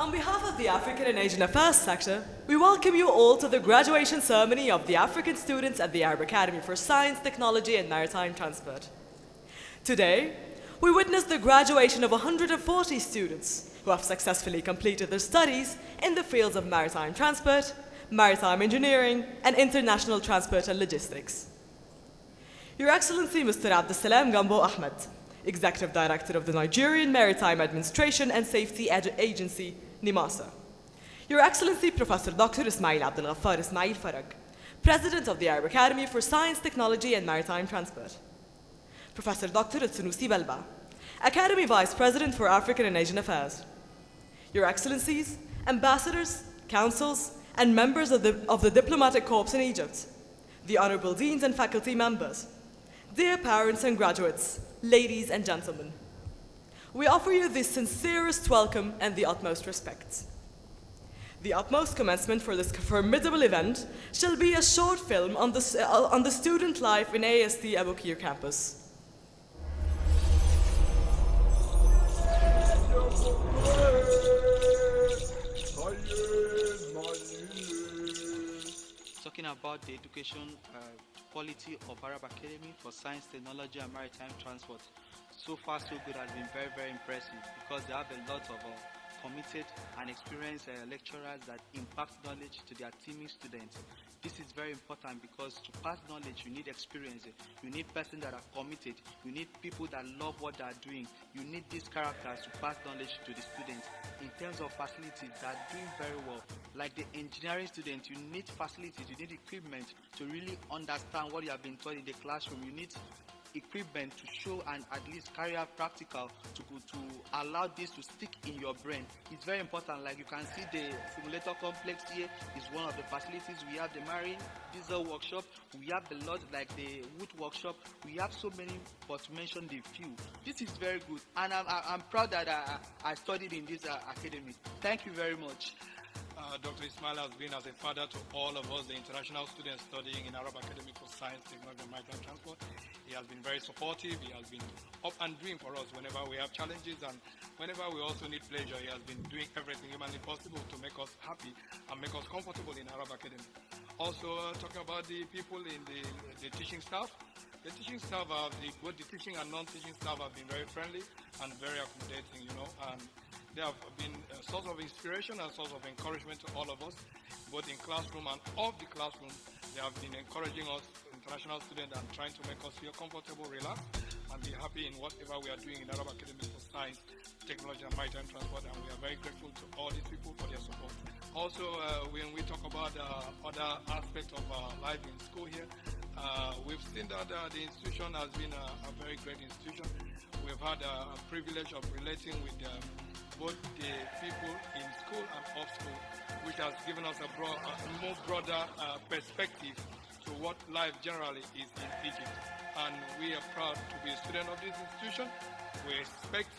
On behalf of the African and Asian Affairs sector, we welcome you all to the graduation ceremony of the African students at the Arab Academy for Science, Technology and Maritime Transport. Today, we witness the graduation of 140 students who have successfully completed their studies in the fields of maritime transport, maritime engineering, and international transport and logistics. Your Excellency Mr. Abdessalam Gambo Ahmed, Executive Director of the Nigerian Maritime Administration and Safety Agency, NIMASA. Your Excellency Professor Dr. Ismail Abdel Ghaffar Ismail Farag, President of the Arab Academy for Science, Technology and Maritime Transport. Professor Dr. Sunusi Belba, Academy Vice President for African and Asian Affairs. Your Excellencies, Ambassadors, Councils, and members of the Diplomatic Corps in Egypt, the Honorable Deans and faculty members, dear parents and graduates, ladies and gentlemen, we offer you the sincerest welcome and the utmost respect. The utmost commencement for this formidable event shall be a short film on the student life in AST Abu Qir campus. Talking about the education quality of Arab Academy for Science, Technology and Maritime Transport. So far so good, has been very, very impressive because they have a lot of committed and experienced lecturers that impact knowledge to their teaming students. This is very important because to pass knowledge you need experience, you need persons that are committed, you need people that love what they are doing, you need these characters to pass knowledge to the students. In terms of facilities, they are doing very well. Like the engineering students, you need facilities, you need equipment to really understand what you have been taught in the classroom. You need equipment to show and at least carry out practical to allow this to stick in your brain. It's very important. Like you can see the simulator complex here is one of the facilities. We have the marine diesel workshop, we have the lot like the wood workshop, we have so many, but to mention the few. This is very good and I'm proud that I studied in this academy. Thank you very much. Dr. Ismail has been as a father to all of us, the international students studying in Arab Academy for Science, Technology and Maritime Transport. He has been very supportive. He has been up and doing for us whenever we have challenges and whenever we also need pleasure. He has been doing everything humanly possible to make us happy and make us comfortable in Arab Academy. Also, talking about the people in the teaching staff. The teaching staff, both the teaching and non-teaching staff have been very friendly and very accommodating, and they have been a source of inspiration and source of encouragement to all of us, both in classroom and off the classroom. They have been encouraging us, international students, and trying to make us feel comfortable, relaxed, and be happy in whatever we are doing in Arab Academy for Science, Technology and Maritime Transport, and we are very grateful to all these people for their support. Also, when we talk about other aspects of life in school here, we've seen that the institution has been a very great institution. We've had a privilege of relating with both the people in school and off school, which has given us a more broader perspective to what life generally is in Egypt. And we are proud to be a student of this institution. We expect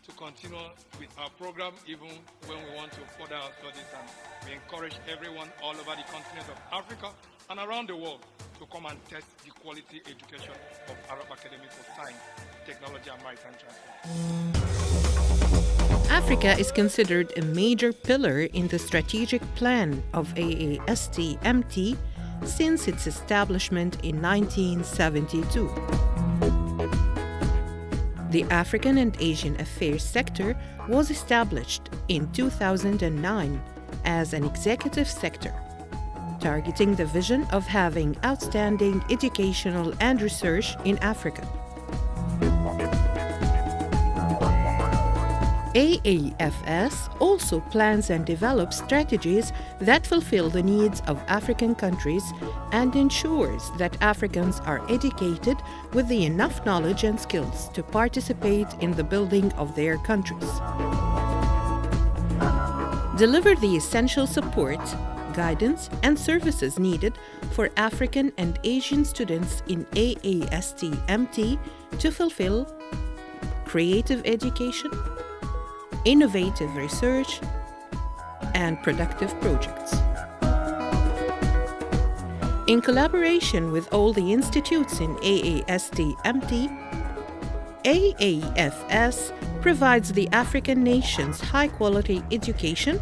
to continue with our program even when we want to further our studies, and we encourage everyone all over the continent of Africa and around the world to come and test the quality education of Arab Academy for Science, Technology and Maritime Transport. Africa is considered a major pillar in the strategic plan of AAST-MT since its establishment in 1972. The African and Asian Affairs sector was established in 2009 as an executive sector, targeting the vision of having outstanding educational and research in Africa. AAFS also plans and develops strategies that fulfill the needs of African countries and ensures that Africans are educated with the enough knowledge and skills to participate in the building of their countries. Deliver the essential support, guidance, and services needed for African and Asian students in AAST-MT to fulfill creative education, innovative research, and productive projects. In collaboration with all the institutes in AAST-MT, AAFS provides the African nations high-quality education,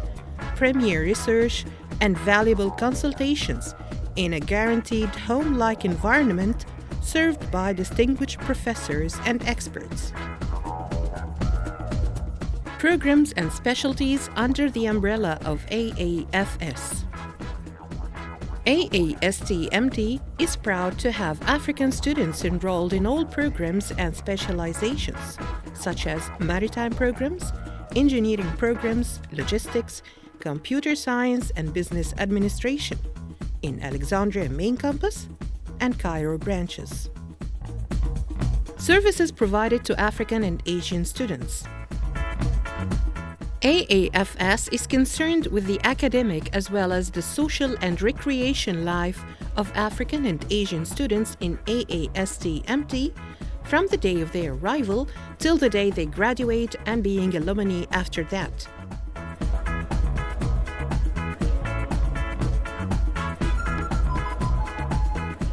premier research, and valuable consultations in a guaranteed home-like environment served by distinguished professors and experts. Programs and specialties under the umbrella of AAFS. AASTMT is proud to have African students enrolled in all programs and specializations, such as maritime programs, engineering programs, logistics, computer science and business administration, in Alexandria main campus and Cairo branches. Services provided to African and Asian students. AAFS is concerned with the academic as well as the social and recreation life of African and Asian students in AASTMT from the day of their arrival till the day they graduate and being alumni after that.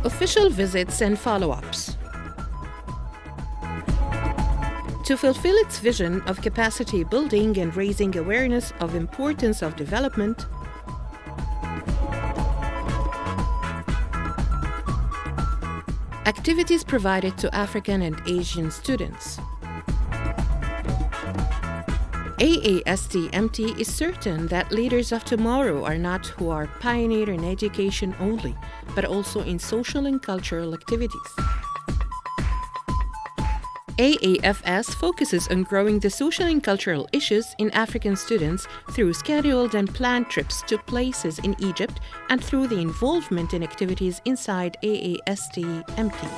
Official visits and follow-ups. To fulfill its vision of capacity building and raising awareness of importance of development, activities provided to African and Asian students. AASTMT is certain that leaders of tomorrow are not who are pioneer in education only, but also in social and cultural activities. AAFS focuses on growing the social and cultural issues in African students through scheduled and planned trips to places in Egypt and through the involvement in activities inside AASTMT.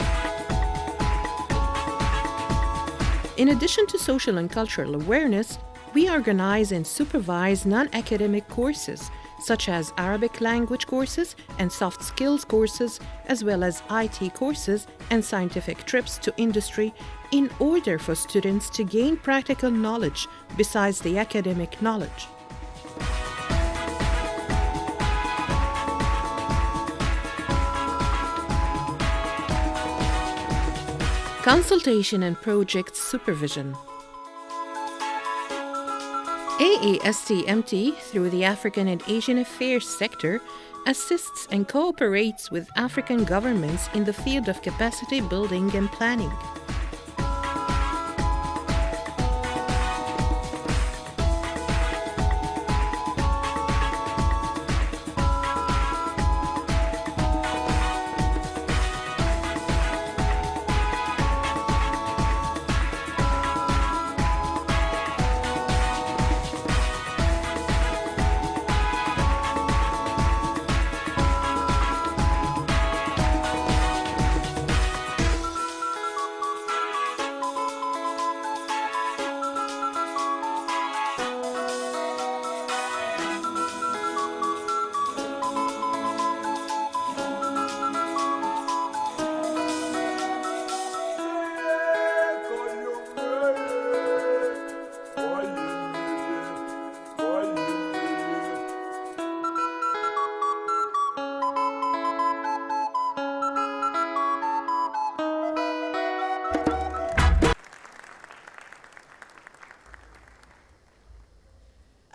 In addition to social and cultural awareness, we organize and supervise non-academic courses such as Arabic language courses and soft skills courses, as well as IT courses and scientific trips to industry in order for students to gain practical knowledge besides the academic knowledge. Consultation and project supervision. AASTMT, through the African and Asian Affairs sector, assists and cooperates with African governments in the field of capacity building and planning.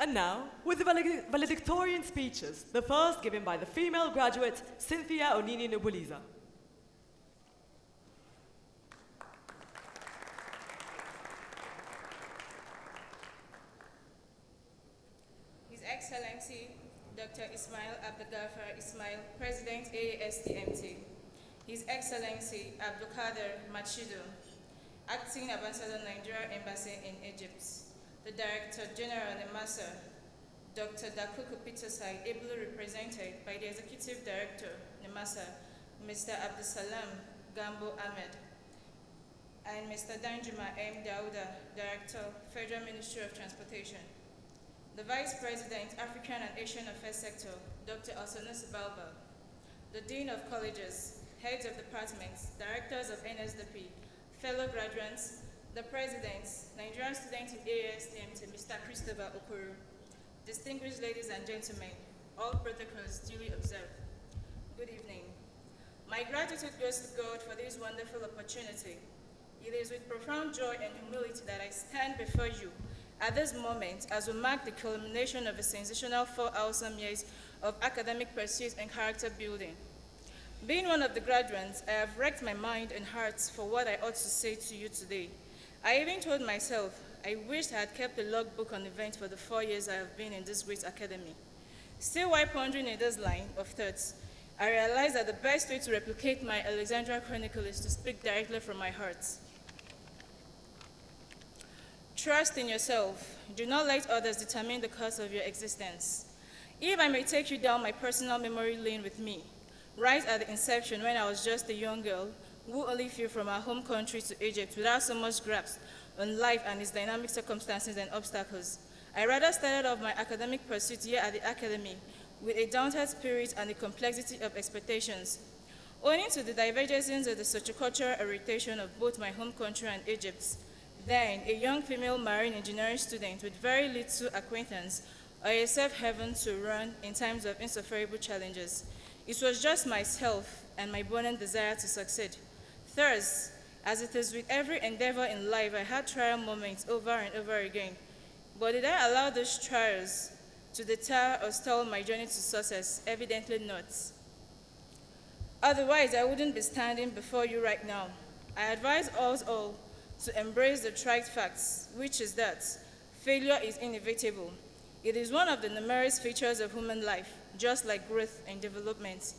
And now, with the valedictorian speeches, the first given by the female graduate, Cynthia Onini Nubuliza. His Excellency, Dr. Ismail Abdelgafar Ismail, President AASTMT. His Excellency Abdulkader Machido, Acting Ambassador Nigeria Embassy in Egypt. The Director General NEMASA, Dr. Dakuku Petersai, ably represented by the Executive Director NEMASA, Mr. Abdusalam Gambo Ahmed, and Mr. Danjuma M. Dauda, Director, Federal Ministry of Transportation. The Vice President, African and Asian Affairs Sector, Dr. Alsonis Balba, the Dean of Colleges, Heads of Departments, Directors of NSDP, fellow graduates, the President, Nigerian student in AASTMT, Mr. Christopher Okoro, distinguished ladies and gentlemen, all protocols duly observed. Good evening. My gratitude goes to God for this wonderful opportunity It is with profound joy and humility that I stand before you at this moment as we mark the culmination of a sensational 4 awesome years of academic pursuit and character building. Being one of the graduates, I have wrecked my mind and heart for what I ought to say to you today. I even told myself I wished I had kept a logbook on events for the 4 years I have been in this great academy. Still while pondering in this line of thoughts, I realized that the best way to replicate my Alexandria Chronicle is to speak directly from my heart. Trust in yourself. Do not let others determine the course of your existence. If I may take you down my personal memory lane with me, right at the inception when I was just a young girl who only flew from our home country to Egypt without so much grasp on life and its dynamic circumstances and obstacles, I rather started off my academic pursuit here at the academy with a downward spirit and the complexity of expectations. Owing to the divergences of the sociocultural orientation of both my home country and Egypt, then a young female marine engineering student with very little acquaintance or a safe haven to run in times of insufferable challenges, it was just myself and my burning desire to succeed. Thus, as it is with every endeavor in life, I had trial moments over and over again. But did I allow those trials to deter or stall my journey to success? Evidently not. Otherwise, I wouldn't be standing before you right now. I advise us all to embrace the trite facts, which is that failure is inevitable. It is one of the numerous features of human life, just like growth and development.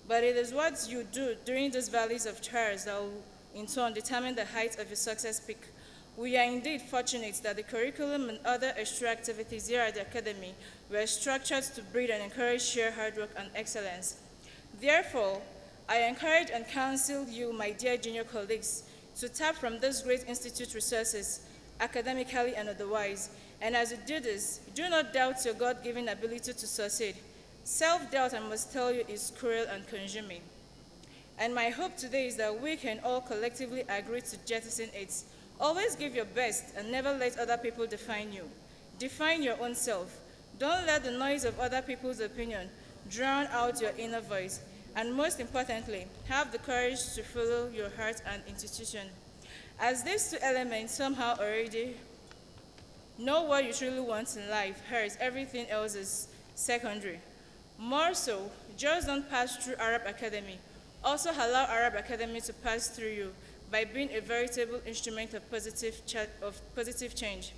But it is what you do during these valleys of trials that will in turn determine the height of your success peak. We are indeed fortunate that the curriculum and other extra activities here at the Academy were structured to breed and encourage sheer hard work and excellence. Therefore, I encourage and counsel you, my dear junior colleagues, to tap from this great institute resources, academically and otherwise. And as you do this, do not doubt your God-given ability to succeed. Self-doubt, I must tell you, is cruel and consuming. And my hope today is that we can all collectively agree to jettison it. Always give your best and never let other people define you. Define your own self. Don't let the noise of other people's opinion drown out your inner voice. And most importantly, have the courage to follow your heart and institution. As these two elements somehow already know what you truly want in life, hers, everything else is secondary. More so, just don't pass through Arab Academy. Also allow Arab Academy to pass through you by being a veritable instrument of positive change.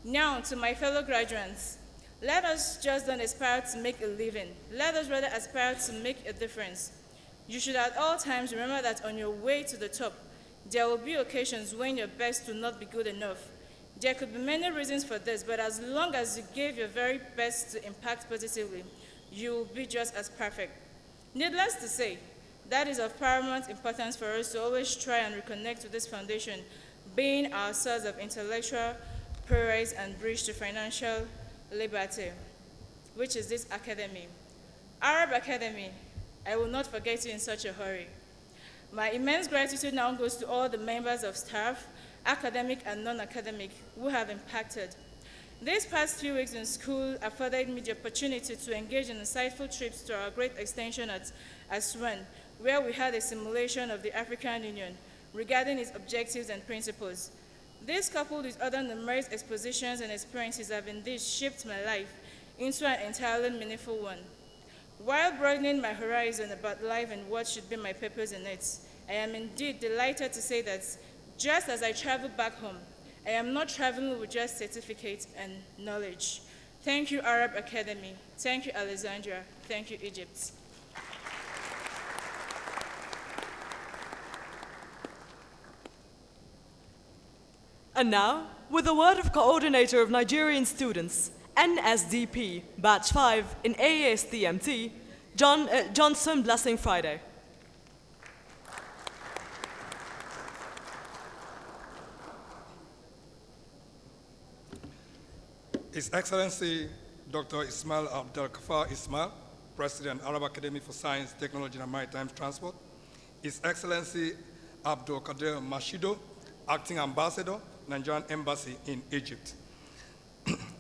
Now, to my fellow graduates, let us just don't aspire to make a living. Let us rather aspire to make a difference. You should at all times remember that on your way to the top, there will be occasions when your best will not be good enough. There could be many reasons for this, but as long as you gave your very best to impact positively, you will be just as perfect. Needless to say, that is of paramount importance for us to always try and reconnect to this foundation, being our source of intellectual prowess and bridge to financial liberty, which is this academy. Arab Academy, I will not forget you in such a hurry. My immense gratitude now goes to all the members of staff, academic and non-academic, who have impacted. These past few weeks in school afforded me the opportunity to engage in insightful trips to our great extension at Aswan, where we had a simulation of the African Union regarding its objectives and principles. This, coupled with other numerous expositions and experiences, have indeed shaped my life into an entirely meaningful one. While broadening my horizon about life and what should be my purpose in it, I am indeed delighted to say that just as I travel back home, I am not traveling with just certificates and knowledge. Thank you, Arab Academy. Thank you, Alexandria. Thank you, Egypt. And now, with the word of Coordinator of Nigerian Students, NSDP, Batch 5 in AASTMT, Johnson Blessing Friday. His Excellency Dr. Ismail Abdelkafar Ismail, President, Arab Academy for Science, Technology and Maritime Transport. His Excellency Abdul Kader Mashido, Acting Ambassador, Nigerian Embassy in Egypt.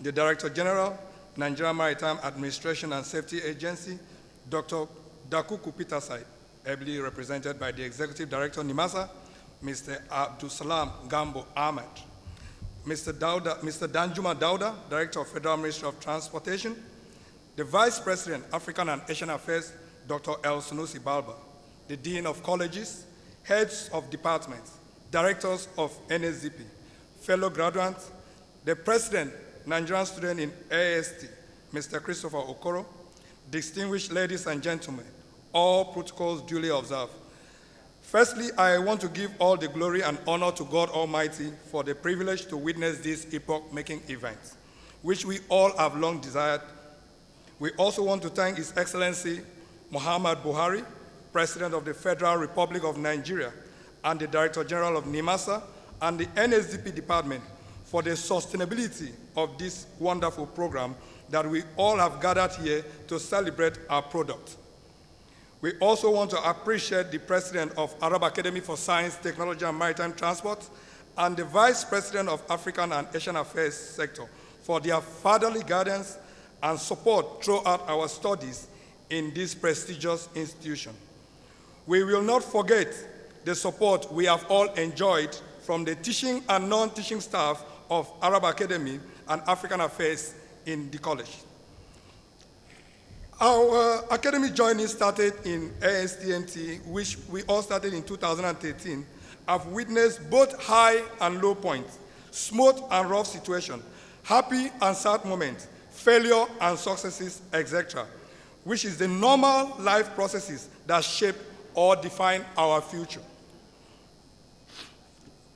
The Director General, Nigerian Maritime Administration and Safety Agency, Dr. Dakuku Petersai, ably represented by the Executive Director, NIMASA, Mr. Abdulsalam Gambo Ahmed, Mr. Danjuma Dauda, Director of Federal Ministry of Transportation, the Vice President, African and Asian Affairs, Dr. El Sunusi Balba, the Dean of Colleges, Heads of Departments, Directors of NSDP, fellow graduates, the President, Nigerian student in AST, Mr. Christopher Okoro, distinguished ladies and gentlemen, all protocols duly observed. Firstly, I want to give all the glory and honor to God Almighty for the privilege to witness this epoch-making event, which we all have long desired. We also want to thank His Excellency Muhammad Buhari, President of the Federal Republic of Nigeria, and the Director General of NIMASA, and the NSDP Department for the sustainability of this wonderful program that we all have gathered here to celebrate our product. We also want to appreciate the President of Arab Academy for Science, Technology, and Maritime Transport, and the Vice President of African and Asian Affairs sector for their fatherly guidance and support throughout our studies in this prestigious institution. We will not forget the support we have all enjoyed from the teaching and non-teaching staff of Arab Academy and African Affairs in the college. Our academic journey started in ASTMT, which we all started in 2013. I've witnessed both high and low points, smooth and rough situations, happy and sad moments, failure and successes, etc., which is the normal life processes that shape or define our future.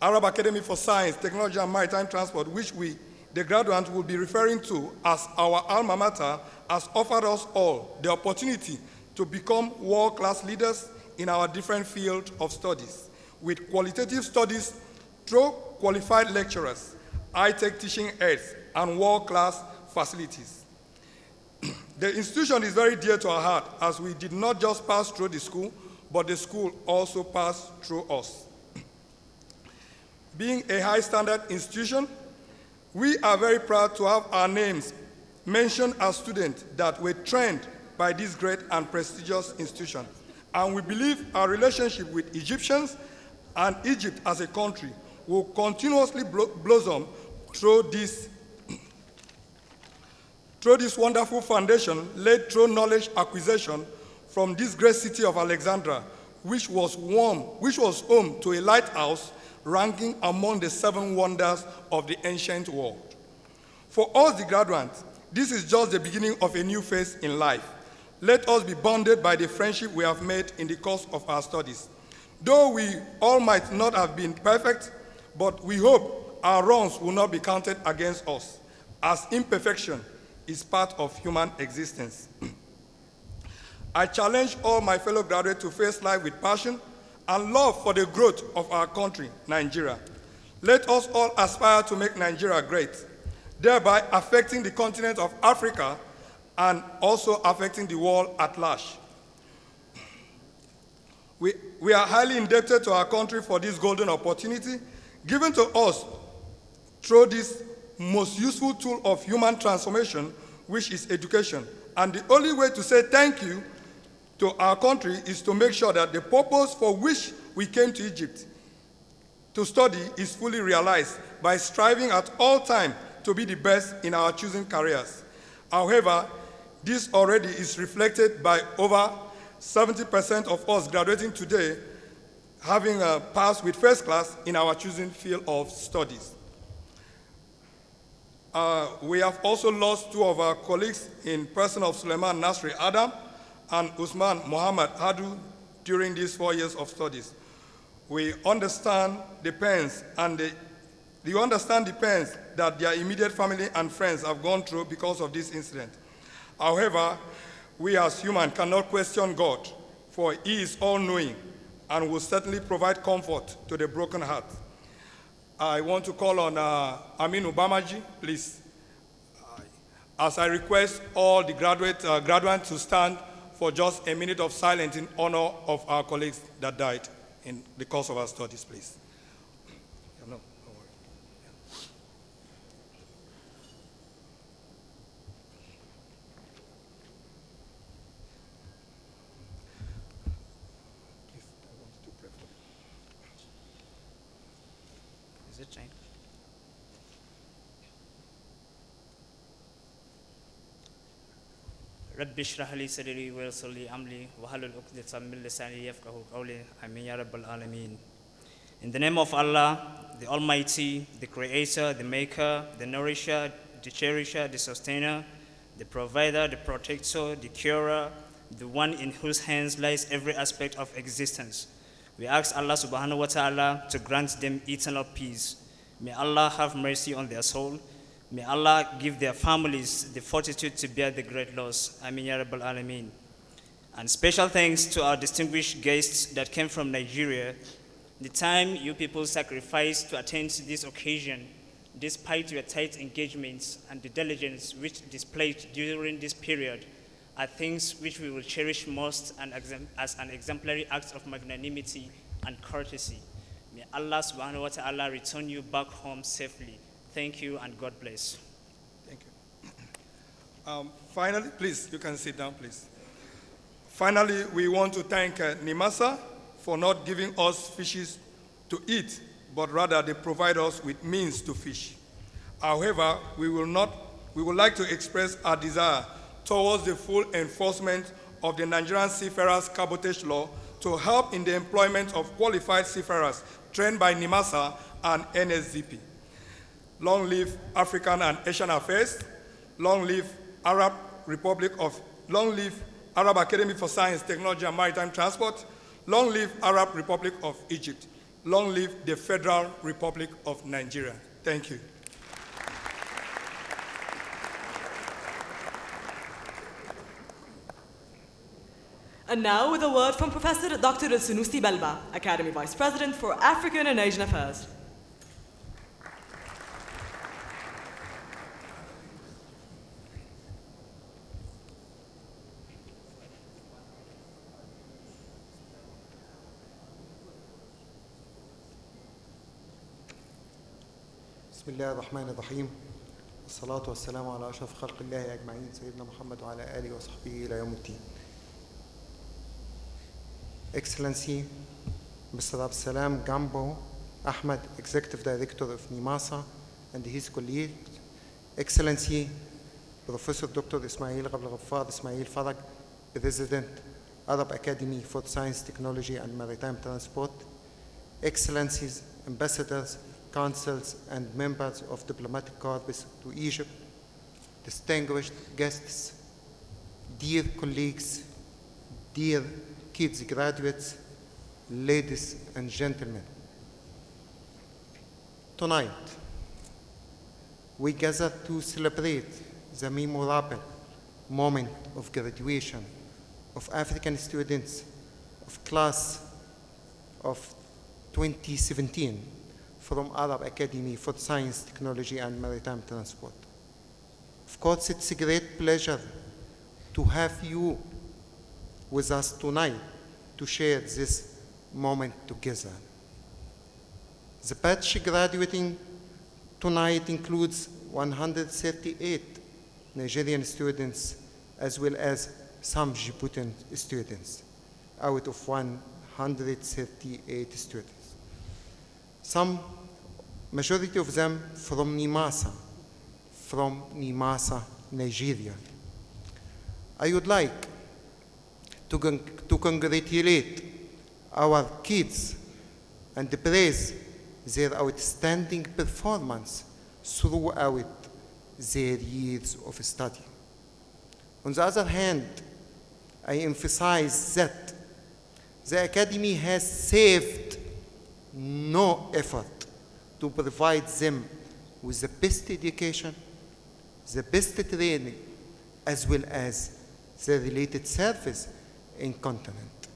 Arab Academy for Science, Technology, and Maritime Transport, which the graduates, will be referring to as our alma mater, has offered us all the opportunity to become world-class leaders in our different fields of studies, with qualitative studies through qualified lecturers, high-tech teaching aids, and world-class facilities. The institution is very dear to our heart, as we did not just pass through the school, but the school also passed through us. Being a high-standard institution, we are very proud to have our names mentioned as students that were trained by this great and prestigious institution. And we believe our relationship with Egyptians and Egypt as a country will continuously blossom through this wonderful foundation laid through knowledge acquisition from this great city of Alexandria, which was home to a lighthouse ranking among the 7 wonders of the ancient world. For us, the graduates, this is just the beginning of a new phase in life. Let us be bonded by the friendship we have made in the course of our studies. Though we all might not have been perfect, but we hope our wrongs will not be counted against us, as imperfection is part of human existence. I challenge all my fellow graduates to face life with passion and love for the growth of our country, Nigeria. Let us all aspire to make Nigeria great, thereby affecting the continent of Africa and also affecting the world at large. We are highly indebted to our country for this golden opportunity given to us through this most useful tool of human transformation, which is education. And the only way to say thank you to our country is to make sure that the purpose for which we came to Egypt to study is fully realized by striving at all times to be the best in our choosing careers. However, this already is reflected by over 70% of us graduating today having passed with first class in our choosing field of studies. We have also lost 2 of our colleagues in person of Suleiman Nasri Adam and Usman Muhammad Hadu during these 4 years of studies. We understand the pains that their immediate family and friends have gone through because of this incident. However, we as humans cannot question God, for He is all-knowing and will certainly provide comfort to the broken heart. I want to call on Aminu Bamaji, please, as I request all the graduates to stand for just a minute of silence in honor of our colleagues that died in the course of our studies, please. No, don't worry. Please, I want to pray for you. Is it Jane? رب اشرح لي صدري ويسر لي أمري واحلل عقدة من لساني يفقهوا قولي آمين يا رب العالمين. In the name of Allah, the Almighty, the Creator, the Maker, the Nourisher, the Cherisher, the Sustainer, the Provider, the Protector, the Curer, the one in whose hands lies every aspect of existence. We ask Allah subhanahu wa ta'ala to grant them eternal peace. May Allah have mercy on their soul. May Allah give their families the fortitude to bear the great loss. Ameen ya Rabbal Alameen. And special thanks to our distinguished guests that came from Nigeria. The time you people sacrificed to attend this occasion, despite your tight engagements and the diligence which displayed during this period, are things which we will cherish most and as an exemplary act of magnanimity and courtesy. May Allah subhanahu wa ta'ala return you back home safely. Thank you and God bless. Thank you. Finally, please, you can sit down, please. Finally, we want to thank NIMASA for not giving us fishes to eat, but rather they provide us with means to fish. However, we would like to express our desire towards the full enforcement of the Nigerian Seafarers Cabotage Law to help in the employment of qualified seafarers trained by NIMASA and NSDP. Long live African and Asian Affairs. Long live Arab Academy for Science, Technology, and Maritime Transport. Long live Arab Republic of Egypt. Long live the Federal Republic of Nigeria. Thank you. And now with a word from Professor Dr. Sunusi Belba, Academy Vice President for African and Asian Affairs. بسم الله الرحمن الرحيم والصلاة والسلام على أشرف خلق الله أجمعين سيدنا محمد وعلى آله وصحبه إلى يوم الدين. Excellency, Mr. Absalam Gambo Ahmed, Executive Director of NIMASA and his colleagues, Excellency, Professor Dr. Ismail Ghaffar Ismail Farag, President, Arab Academy for Science, Technology and Maritime Transport, Excellencies, Ambassadors, Councils, and members of diplomatic corps to Egypt, distinguished guests, dear colleagues, dear kids graduates, ladies and gentlemen. Tonight, we gather to celebrate the memorable moment of graduation of African students of class of 2017 from Arab Academy for Science, Technology and Maritime Transport. Of course, it's a great pleasure to have you with us tonight to share this moment together. The batch graduating tonight includes 138 Nigerian students as well as some Djiboutian students out of 138 students. Some majority of them from NIMASA, Nigeria. I would like to congratulate our kids and praise their outstanding performance throughout their years of study. On the other hand, I emphasize that the Academy has saved no effort to provide them with the best education, the best training, as well as the related service in continent,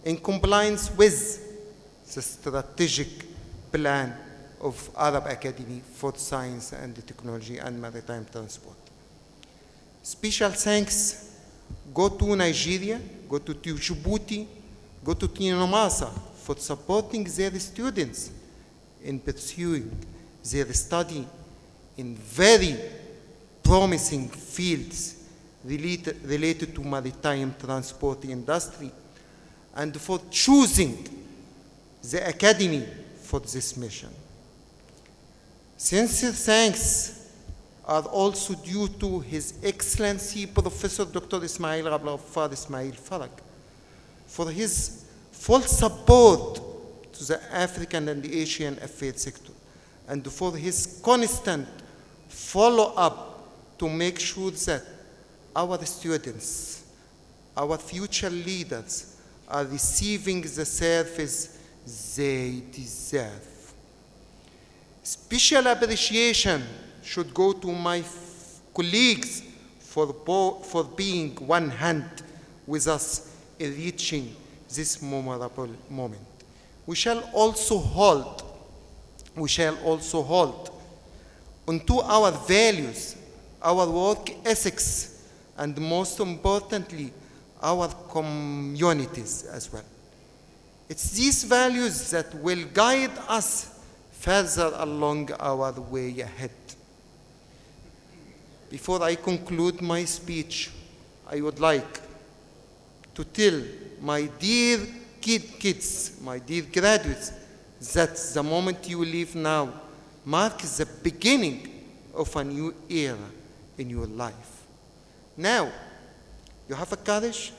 in compliance with the strategic plan of Arab Academy for Science and Technology and Maritime Transport. Special thanks go to Nigeria, go to Djibouti, go to NIMASA for supporting their students in pursuing their study in very promising fields related to maritime transport industry, and for choosing the Academy for this mission. Sincere thanks are also due to His Excellency Professor Dr. Ismail Ghaffar Ismail Farag for his full support to the African and Asian affairs sector, and for his constant follow-up to make sure that our students, our future leaders, are receiving the service they deserve. Special appreciation should go to my colleagues for being one hand with us in reaching this memorable moment. We shall also hold onto our values, our work ethics, and most importantly, our communities as well. It's these values that will guide us further along our way ahead. Before I conclude my speech, I would like to tell my dear kids, my dear graduates, that the moment you leave now marks the beginning of a new era in your life. Now, you have a courage,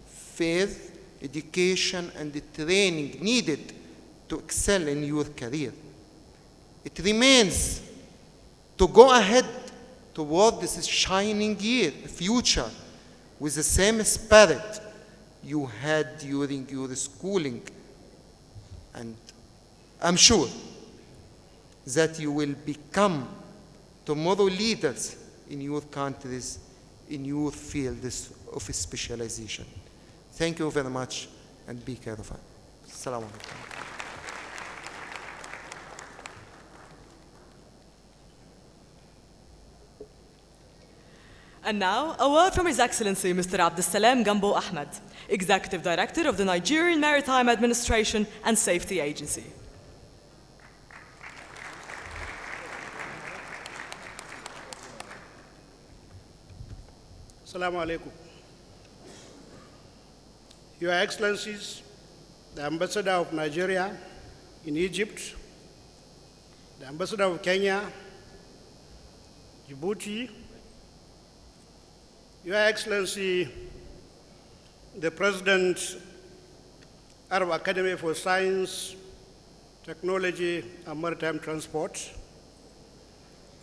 faith, education, and the training needed to excel in your career. It remains to go ahead toward this shining future with the same spirit you had during your schooling. And I'm sure that you will become tomorrow leaders in your countries, in your fields of specialization. Thank you very much, and be careful. Assalamu alaikum. And now, a word from His Excellency Mr. Abdussalam Gambo Ahmed, Executive Director of the Nigerian Maritime Administration and Safety Agency. Assalamu alaikum. Your Excellencies, the Ambassador of Nigeria in Egypt, the Ambassador of Kenya, Djibouti, Your Excellency, the President, Arab Academy for Science, Technology, and Maritime Transport,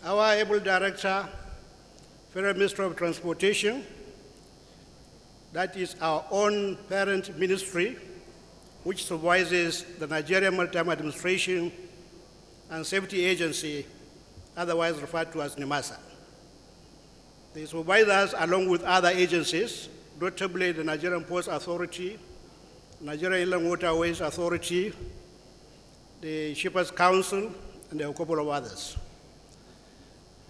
our able Director, Federal Ministry of Transportation, that is our own parent ministry, which supervises the Nigerian Maritime Administration and Safety Agency, otherwise referred to as NIMASA. They supervise us along with other agencies, notably the Nigerian Ports Authority, Nigerian Inland Waterways Authority, the Shippers Council, and a couple of others.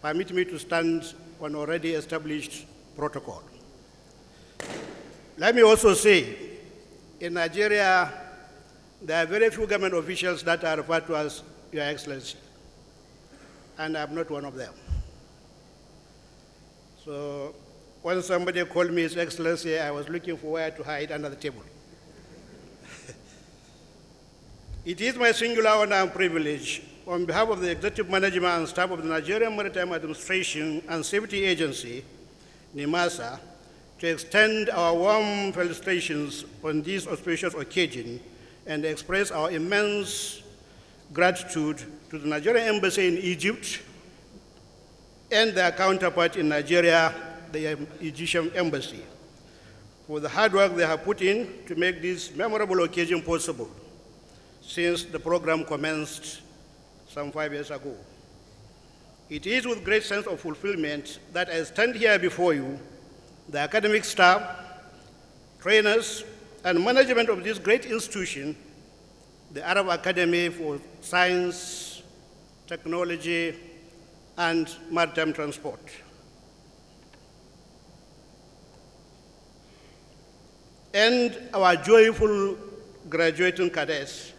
Permit me to stand on already established protocol. Let me also say, in Nigeria, there are very few government officials that are referred to as Your Excellency, and I'm not one of them. So when somebody called me His Excellency, I was looking for where to hide under the table. It is my singular honor and privilege, on behalf of the executive management and staff of the Nigerian Maritime Administration and Safety Agency, NIMASA, to extend our warm felicitations on this auspicious occasion and express our immense gratitude to the Nigerian Embassy in Egypt and their counterpart in Nigeria, the Egyptian Embassy, for the hard work they have put in to make this memorable occasion possible since the program commenced some 5 years ago. It is with great sense of fulfillment that I stand here before you, the academic staff, trainers, and management of this great institution, the Arab Academy for Science, Technology, and Maritime Transport. And our joyful graduating cadets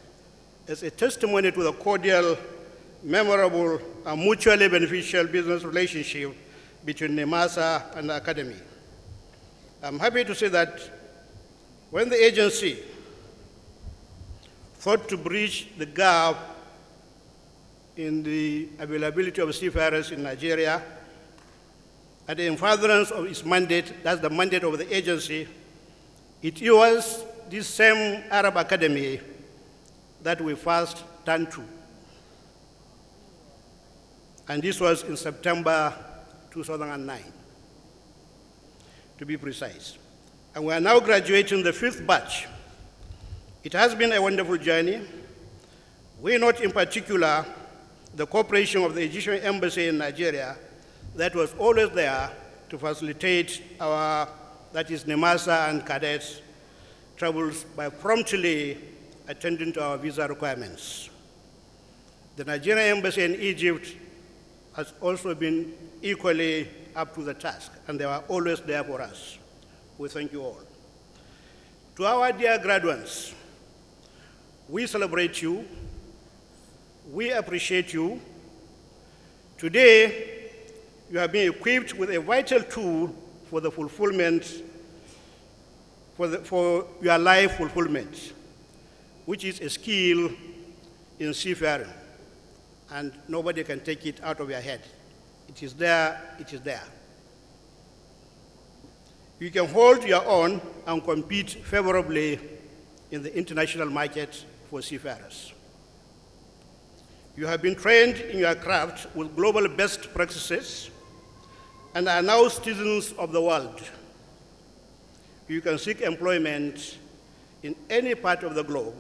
as a testimony to the cordial, memorable, and mutually beneficial business relationship between NIMASA and the Academy. I'm happy to say that when the agency thought to bridge the gap in the availability of seafarers in Nigeria, and in furtherance of its mandate, that's the mandate of the agency, it was this same Arab Academy that we first turned to. And this was in September 2009, to be precise. And we are now graduating the 5th batch. It has been a wonderful journey. We note in particular the cooperation of the Egyptian Embassy in Nigeria that was always there to facilitate our, that is NIMASA and cadets, travels by promptly attending to our visa requirements. The Nigerian Embassy in Egypt has also been equally up to the task, and they were always there for us. We thank you all. To our dear graduates, we celebrate you, we appreciate you. Today, you have been equipped with a vital tool for the fulfillment, for your life fulfillment, which is a skill in seafaring, and nobody can take it out of your head. It is there, it is there. You can hold your own and compete favorably in the international market for seafarers. You have been trained in your craft with global best practices and are now citizens of the world. You can seek employment in any part of the globe.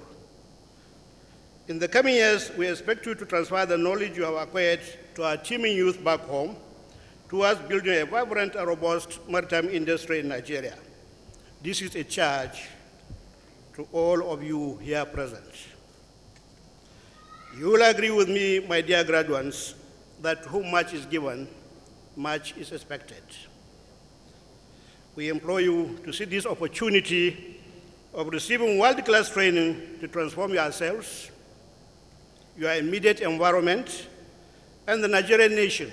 In the coming years, we expect you to transfer the knowledge you have acquired to our teeming youth back home towards building a vibrant and robust maritime industry in Nigeria. This is a charge to all of you here present. You will agree with me, my dear graduates, that to whom much is given, much is expected. We implore you to see this opportunity of receiving world-class training to transform yourselves, your immediate environment, and the Nigerian nation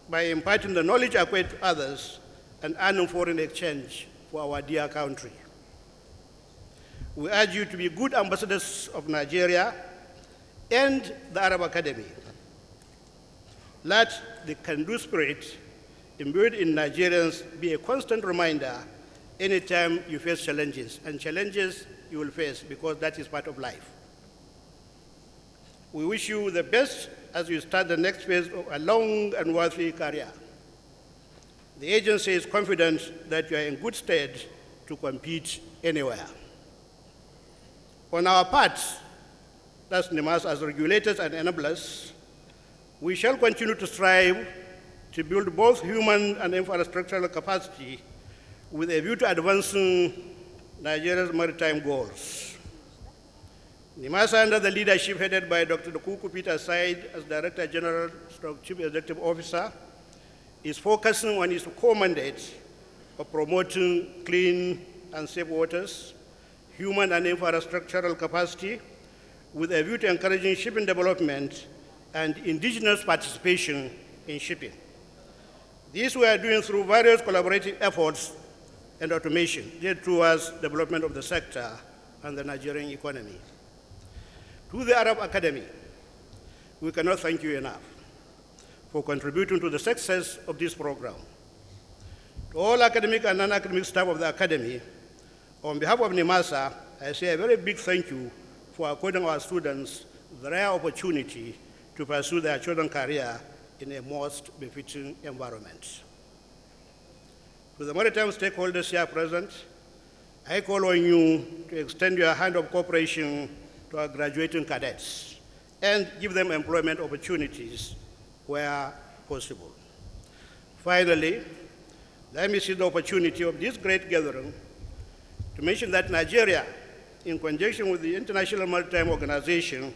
by imparting the knowledge acquired to others and earning foreign exchange for our dear country. We urge you to be good ambassadors of Nigeria and the Arab Academy. Let the can-do spirit imbued in Nigerians be a constant reminder anytime you face challenges, and challenges you will face because that is part of life. We wish you the best as you start the next phase of a long and worthy career. The agency is confident that you are in good stead to compete anywhere. On our part, that's NIMAS as regulators and enablers, we shall continue to strive to build both human and infrastructural capacity with a view to advancing Nigeria's maritime goals. NIMASA, under the leadership headed by Dr. Dokuku Peter Said as Director General / Chief Executive Officer, is focusing on its core mandate of promoting clean and safe waters, human and infrastructural capacity, with a view to encouraging shipping development and indigenous participation in shipping. This we are doing through various collaborative efforts and automation geared towards development of the sector and the Nigerian economy. To the Arab Academy, we cannot thank you enough for contributing to the success of this program. To all academic and non-academic staff of the Academy, on behalf of NIMASA, I say a very big thank you for according our students the rare opportunity to pursue their chosen career in a most befitting environment. To the maritime stakeholders here present, I call on you to extend your hand of cooperation to our graduating cadets and give them employment opportunities where possible. Finally, let me seize the opportunity of this great gathering to mention that Nigeria, in conjunction with the International Maritime Organization,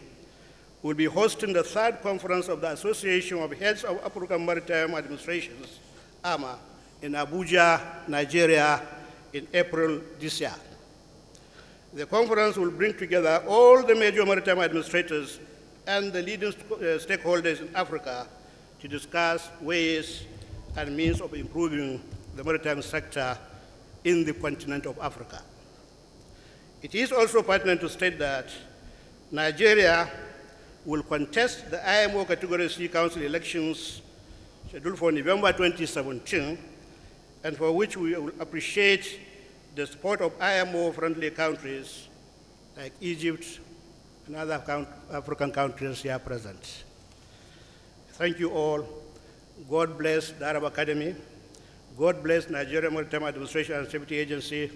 will be hosting the 3rd conference of the Association of Heads of African Maritime Administrations, AMA, in Abuja, Nigeria, in April this year. The conference will bring together all the major maritime administrators and the leading stakeholders in Africa to discuss ways and means of improving the maritime sector in the continent of Africa. It is also pertinent to state that Nigeria will contest the IMO Category C Council elections scheduled for November 2017, and for which we will appreciate the support of IMO-friendly countries like Egypt and other African countries here present. Thank you all. God bless the Arab Academy. God bless Nigeria Maritime Administration and Safety Agency.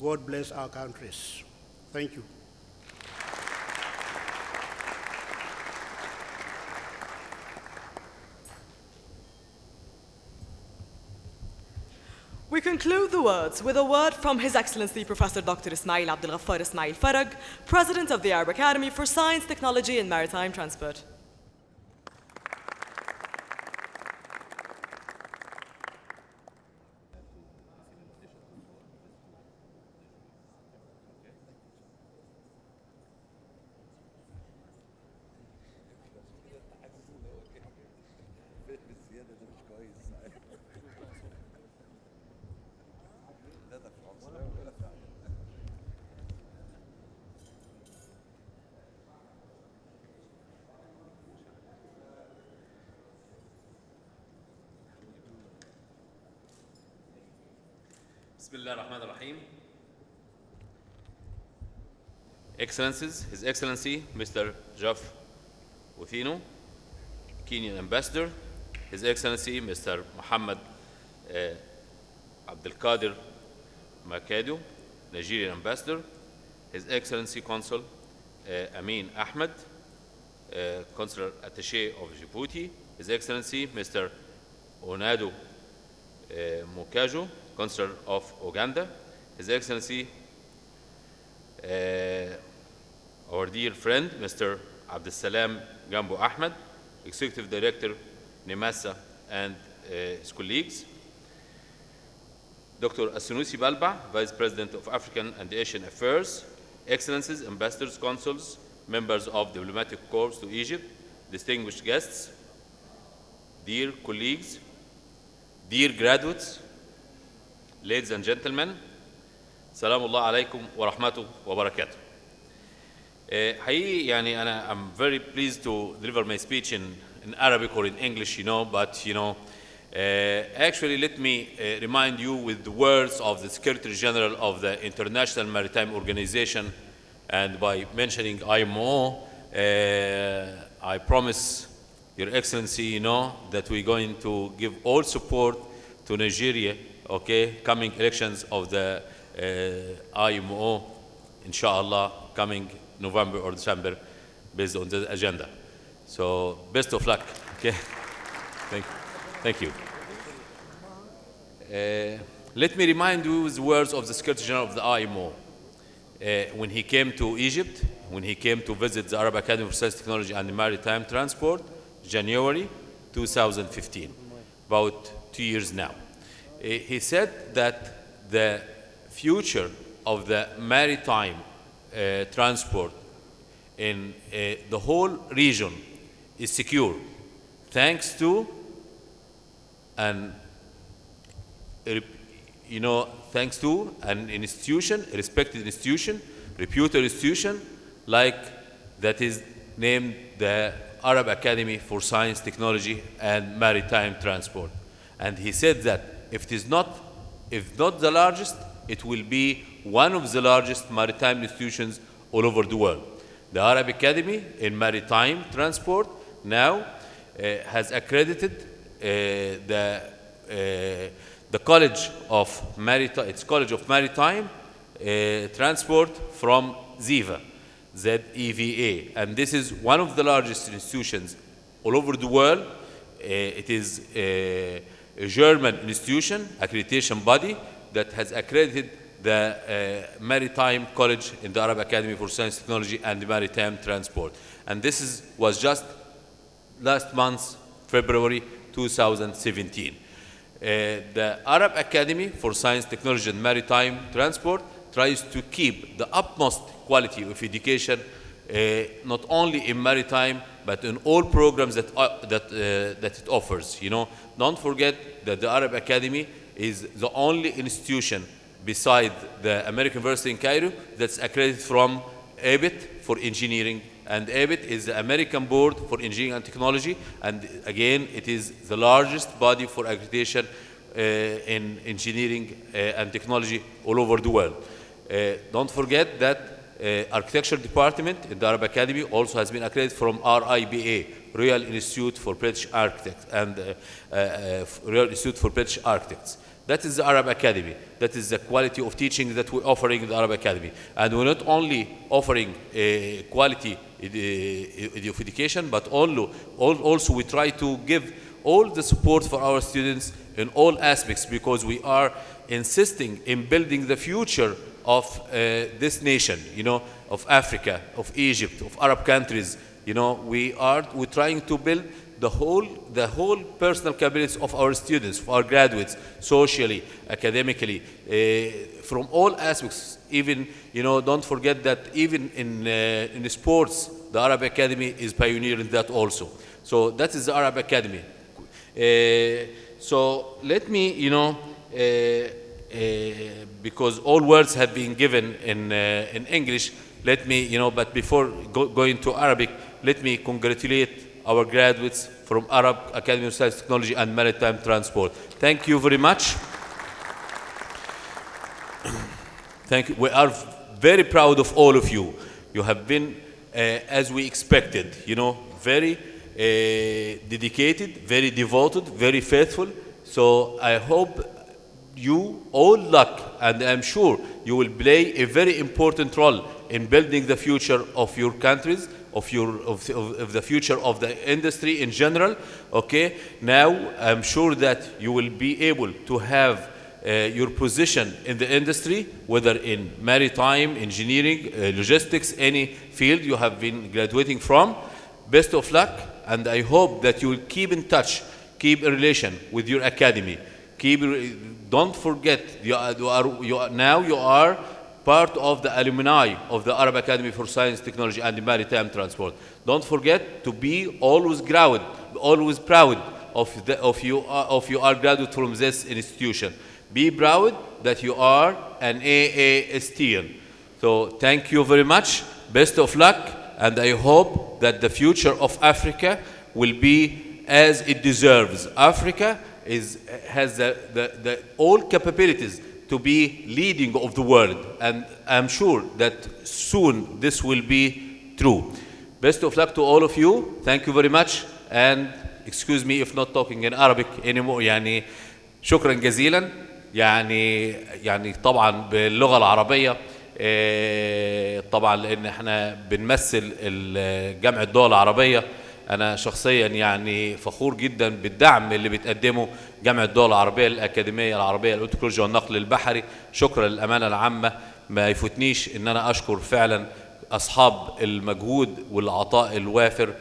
God bless our countries. Thank you. We conclude the words with a word from His Excellency Professor Dr. Ismail Abdel Ghaffar Ismail Farag, President of the Arab Academy for Science, Technology and Maritime Transport. Bismillah ar-Rahman ar-Rahim. Excellencies, His Excellency Mr. Jeff Uthino, Kenyan Ambassador, His Excellency Mr. Muhammad Abdul Qadir Makado, Nigerian Ambassador, His Excellency Consul Amin Ahmed, Consular Attaché of Djibouti, His Excellency Mr. Onado Mukajo, Consular of Uganda, His Excellency our dear friend Mr. Abdussalam Gambo Ahmed, Executive Director NIMASA and his colleagues, Dr. Asunusi Balba, Vice President of African and Asian Affairs, Excellencies, Ambassadors, Consuls, members of diplomatic corps to Egypt, distinguished guests, dear colleagues, dear graduates, ladies and gentlemen, Salamullah alaykum wa rahmatuh wa barakatuh. حقيقي يعني I'm very pleased to deliver my speech in Arabic or in English, but actually let me remind you with the words of the Secretary General of the International Maritime Organization, and by mentioning IMO, I promise Your Excellency, that we're going to give all support to Nigeria, coming elections of the IMO, inshallah, coming November or December, based on the agenda. So best of luck. Okay, thank you. Let me remind you with the words of the Secretary General of the IMO. When he came to Egypt, when he came to visit the Arab Academy for Science, Technology and Maritime Transport, January 2015, about 2 years now. He said that the future of the maritime transport in the whole region is secure, thanks to thanks to an institution, a respected institution, reputed institution, like that is named the Arab Academy for Science, Technology and Maritime Transport. And he said that if not the largest, it will be one of the largest maritime institutions all over the world. The Arab Academy in Maritime Transport now has accredited the College of Maritime, its College of Maritime Transport from ZEVA, Z-E-V-A, and this is one of the largest institutions all over the world. It is a German institution, accreditation body, that has accredited the Maritime College in the Arab Academy for Science, Technology and Maritime Transport. And this was just last month, February 2017. The Arab Academy for Science, Technology and Maritime Transport tries to keep the utmost quality of education, not only in maritime, but in all programs that it offers. Don't forget that the Arab Academy is the only institution beside the American University in Cairo that's accredited from ABIT for engineering And ABIT is the American Board for Engineering and Technology, and again, it is the largest body for accreditation in engineering and technology all over the world. Don't forget that Architecture Department in the Arab Academy also has been accredited from RIBA, Royal Institute for British Architects, and Royal Institute for British Architects. That is the Arab Academy. That is the quality of teaching that we're offering in the Arab Academy. And we're not only offering quality of education, but also we try to give all the support for our students in all aspects, because we are insisting in building the future of this nation, of Africa, of Egypt, of Arab countries. We're trying to build the whole personal capabilities of our students, of our graduates, socially, academically, from all aspects. Even, don't forget that even in sports, the Arab Academy is pioneering that also. So that is the Arab Academy. So let me, because all words have been given in English, let me, but before going to Arabic, let me congratulate our graduates from Arab Academy of Science, Technology and Maritime Transport. Thank you very much. Thank you. We are very proud of all of you. You have been, as we expected, very dedicated, very devoted, very faithful. So I hope you all luck, and I'm sure you will play a very important role in building the future of your countries, of the future of the industry in general. Okay, now I'm sure that you will be able to have your position in the industry, whether in maritime, engineering, logistics, any field you have been graduating from. Best of luck, and I hope that you will keep in touch, keep a relation with your academy. Don't forget, you are part of the alumni of the Arab Academy for Science, Technology and Maritime Transport. Don't forget to be always proud of you are graduate from this institution. Be proud that you are an AASTian. So thank you very much. Best of luck, and I hope that the future of Africa will be as it deserves. Africa has the all capabilities to be leading of the world, and I'm sure that soon this will be true. Best of luck to all of you. Thank you very much, and excuse me if not talking in Arabic anymore. شكرا جزيلا. طبعا باللغة العربية، طبعا لأن احنا بنمثل جامعة الدول العربية. أنا شخصيا فخور جدا بالدعم اللي بتقدمه جامعة الدول العربية للأكاديمية العربية للتكنولوجيا والنقل البحري. شكرا للأمانة العامة. ما يفوتنيش إن أنا أشكر فعلا أصحاب المجهود والعطاء الوافر،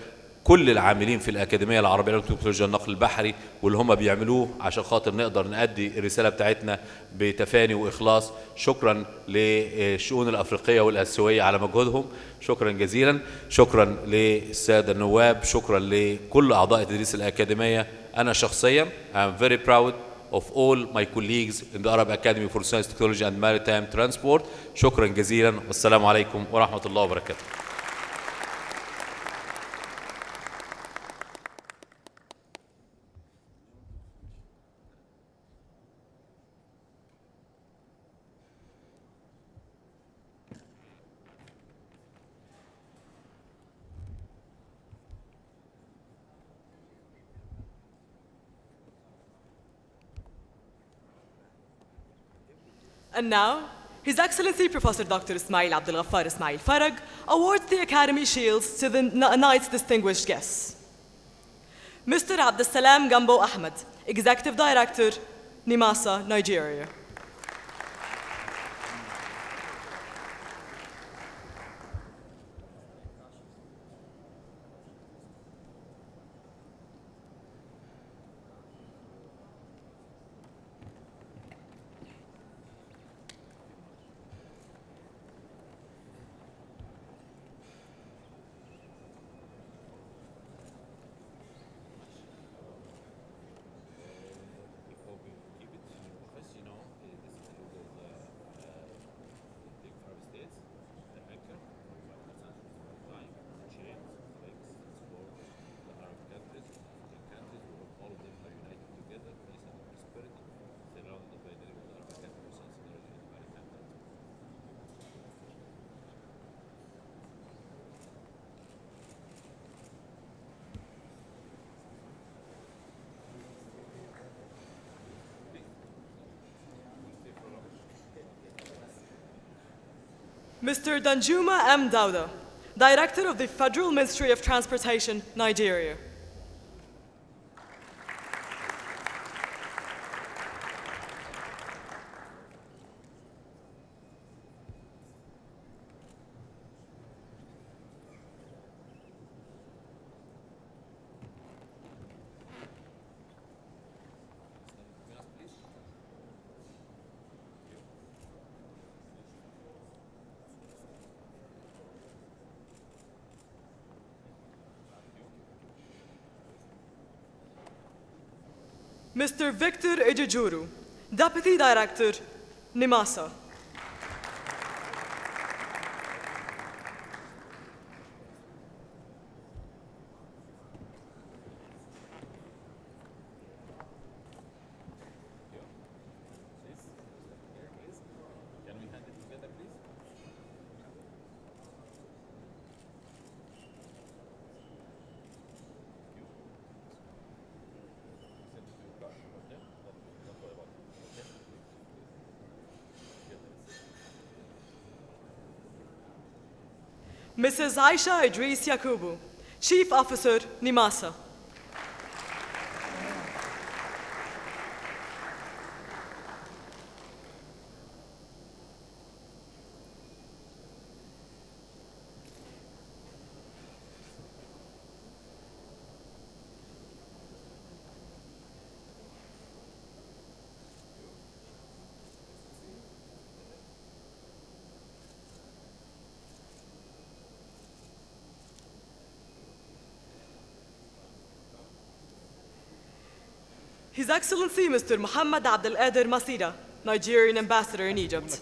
كل العاملين في الأكاديمية العربية للتكنولوجيا والنقل البحري، واللي هم بيعملوه عشان خاطر نقدر نأدي الرسالة بتاعتنا بتفاني وإخلاص. شكرا للشؤون الأفريقية والآسيوية على مجهودهم. شكرا جزيلا. شكرا للسادة النواب. شكرا لكل أعضاء تدريس الأكاديمية. أنا شخصيا I'm very proud of all my colleagues in the Arab Academy for Science, Technology and Maritime Transport. شكرا جزيلا، والسلام عليكم ورحمة الله وبركاته. And now, His Excellency Professor Dr. Ismail Abdul Ghaffar Ismail Farag awards the Academy Shields to the night's distinguished guests. Mr. Abdussalam Gambo Ahmed, Executive Director, NIMASA, Nigeria. Mr. Danjuma M. Dauda, Director of the Federal Ministry of Transportation, Nigeria. Mr. Victor Ejejuru, Deputy Director, NIMASA. Mrs. Aisha Idris Yakubu, Chief Officer, NIMASA. His Excellency Mr. Muhammad Abdel Qadir Masida, Nigerian Ambassador in Egypt.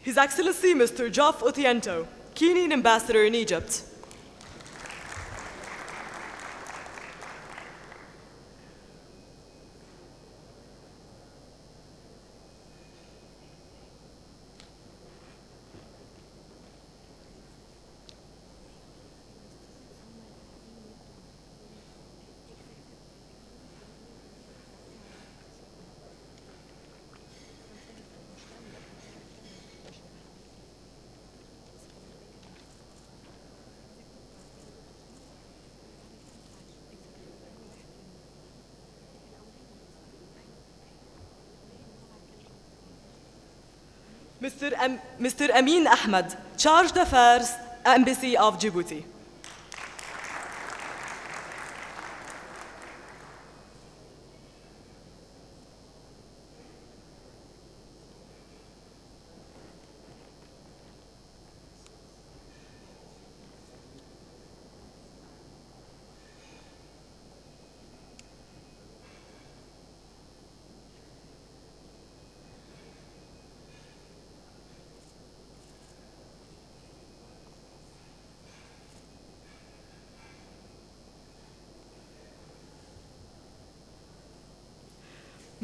His Excellency Mr. Joff Otiento, Kenyan Ambassador in Egypt. Mr. Amin Ahmed, Charge d'Affaires, Embassy of Djibouti.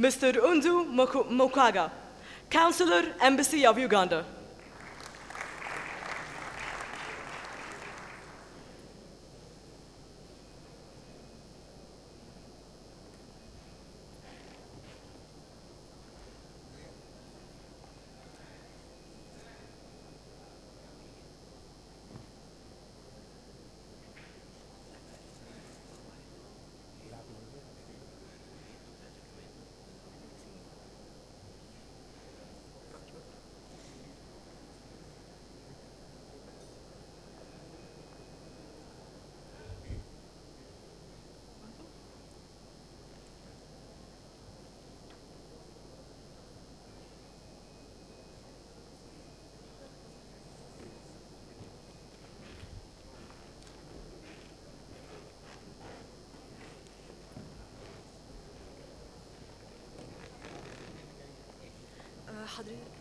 Mr. Undu Mukaga, Counselor, Embassy of Uganda. حضرتك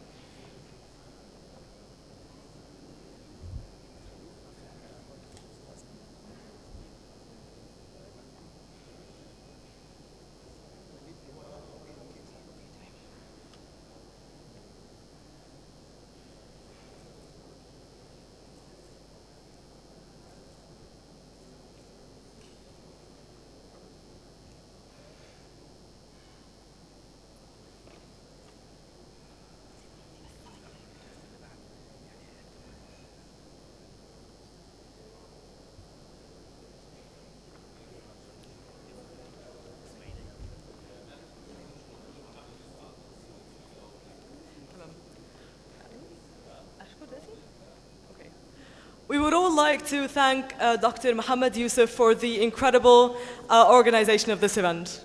would all like to thank Dr. Mohammed Yusuf for the incredible organization of this event.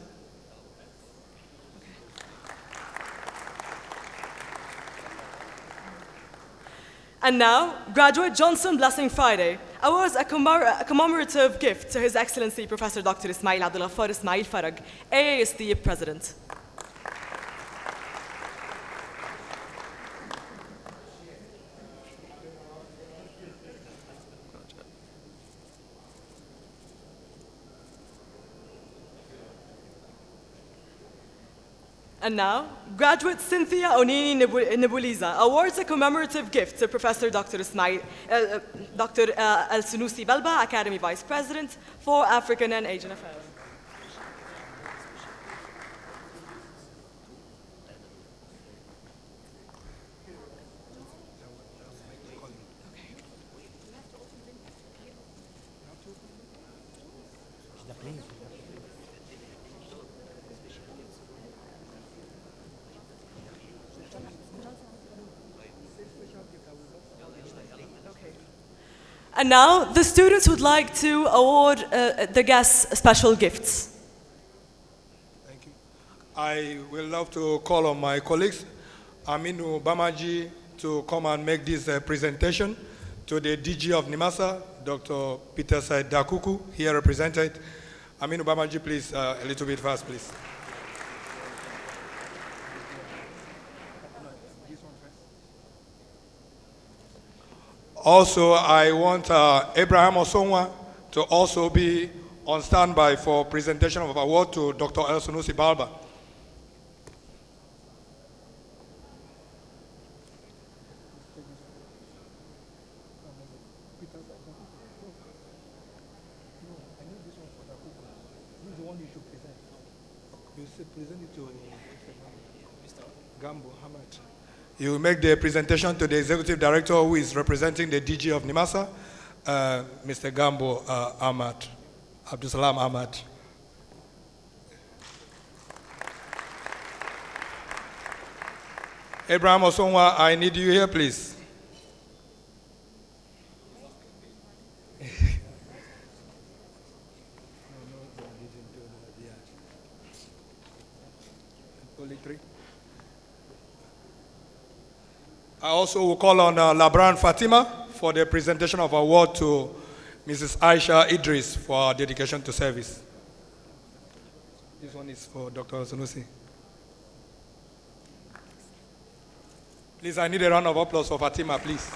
And now, graduate Johnson Blessing Friday awards a commemorative gift to His Excellency Professor Dr. Ismail Abdulghaffar Ismail Farag, AASD President. And now, graduate Cynthia Onini Nebuliza awards a commemorative gift to Professor Dr. Dr. El-Sunusi Balba, Academy Vice President for African and Asian Affairs. And now, the students would like to award the guests special gifts. Thank you. I will love to call on my colleagues, Aminu Bamaji, to come and make this presentation to the DG of NIMASA, Dr. Peter Said Dakuku, here represented. Aminu Bamaji, please, a little bit fast, please. Also, I want Abraham Osonwa to also be on standby for presentation of award to Dr. El-Sunusi Balba. You make the presentation to the Executive Director who is representing the DG of NIMASA, Mr. Gambo Ahmad, Abdusalam Ahmad. Abraham Osonwa, I need you here, please. Only three. I also will call on Labran Fatima for the presentation of award to Mrs. Aisha Idris for her dedication to service. This one is for Dr. Sunusi. Please, I need a round of applause for Fatima, please.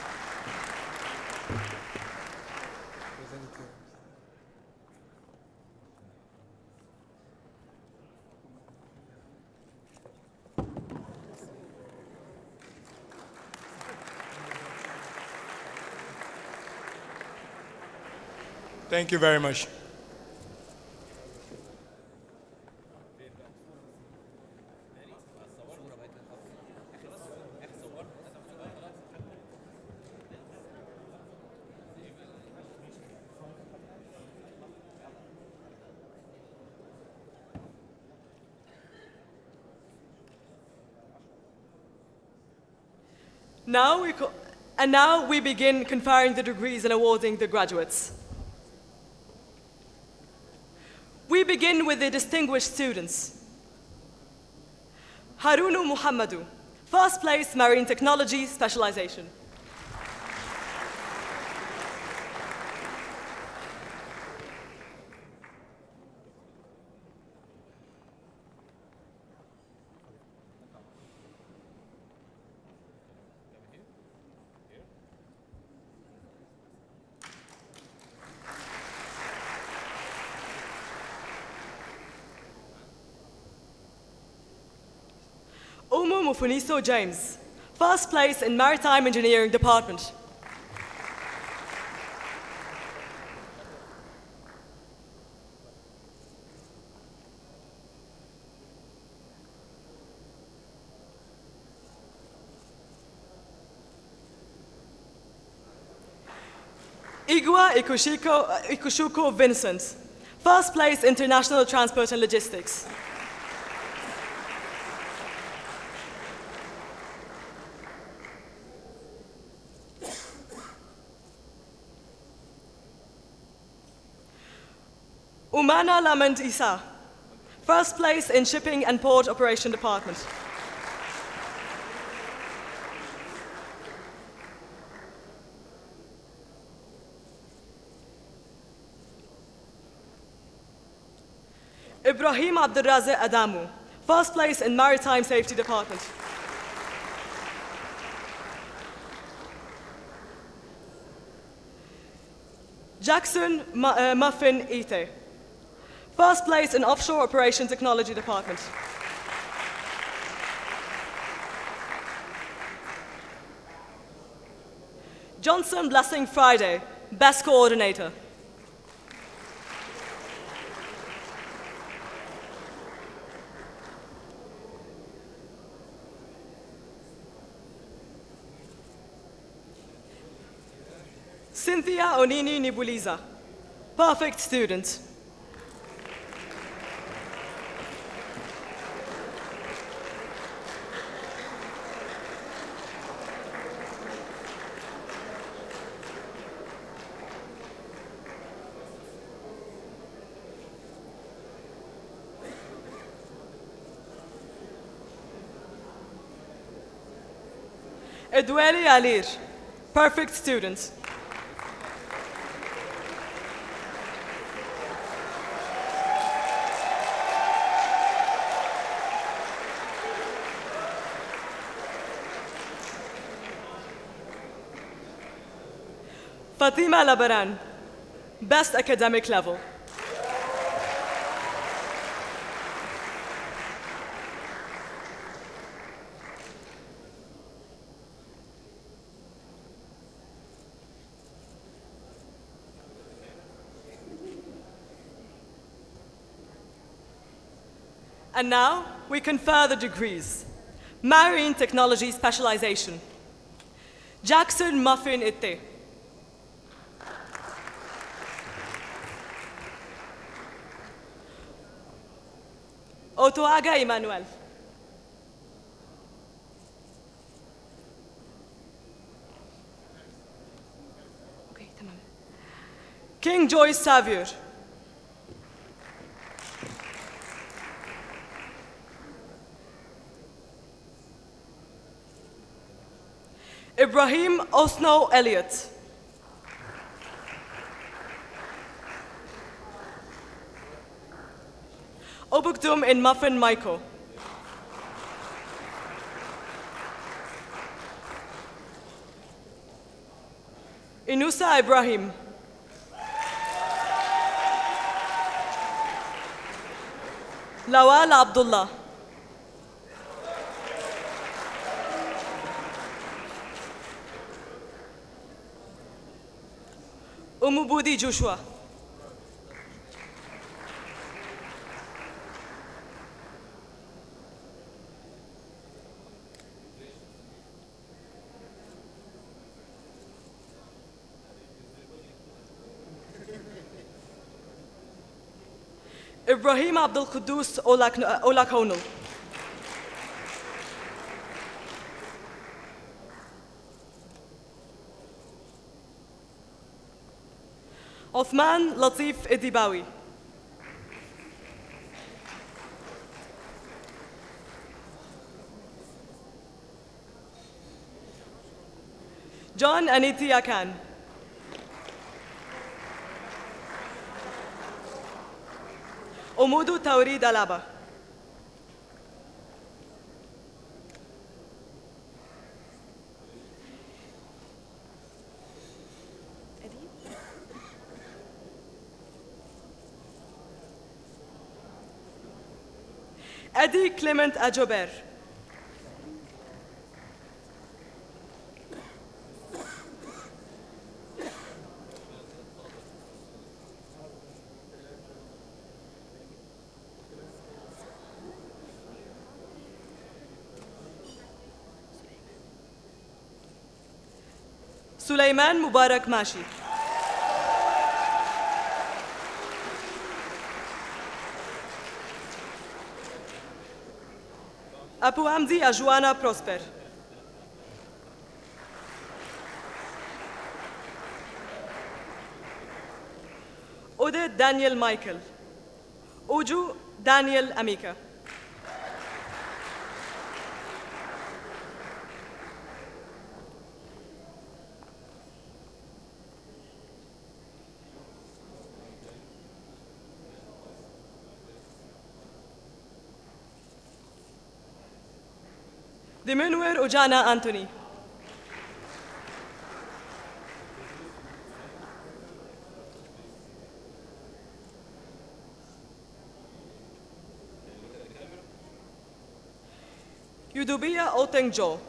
Thank you very much. Now we begin conferring the degrees and awarding the graduates. We begin with the distinguished students. Harunu Muhammadu, first place Marine Technology Specialization. Umu Mufuniso James, first place in Maritime Engineering Department. Igwa Ikushuko Vincent, first place International Transport and Logistics. Umana Lament Isa, first place in Shipping and Port Operation Department. Ibrahim Abdurrazak Adamu, first place in Maritime Safety Department. Jackson Muffin Ite, first place in Offshore Operation Technology Department. Johnson Blessing Friday, Best Coordinator. Cynthia Onini Nibuliza, perfect student. Edweli Alir, perfect student. Fatima Labaran, best academic level. And now we confer the degrees. Marine Technology Specialization. Jackson Muffin Itte. Otuaga Emmanuel. King Joyce Saviour. Ibrahim Osno Elliott. Obukdum in Muffin Michael. Inusa Ibrahim. Lawal Abdullah. Umubudi Joshua. Ibrahim Abdul Qudus Olakonul. Othman Latif Idibawi. John Aniti Akan. Umudu Tawrid Alaba. Eddie Clement Ajober. Sulaiman Mubarak Mashi. Abu Hamdi Ajuana Prosper. Oded Daniel Michael. Uju Daniel Amika. Dimunwer Ujana Anthony. Yudubia Oteng Jo.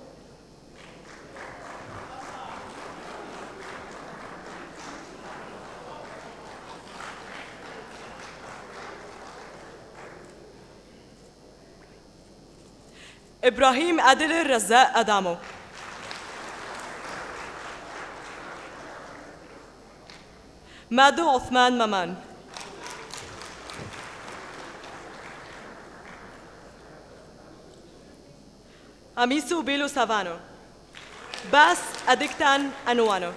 إبراهيم عادل الرزاق أدامو. مادو عثمان ممان. أميسو بيلو سافانو. باس أديكتان أنوانو.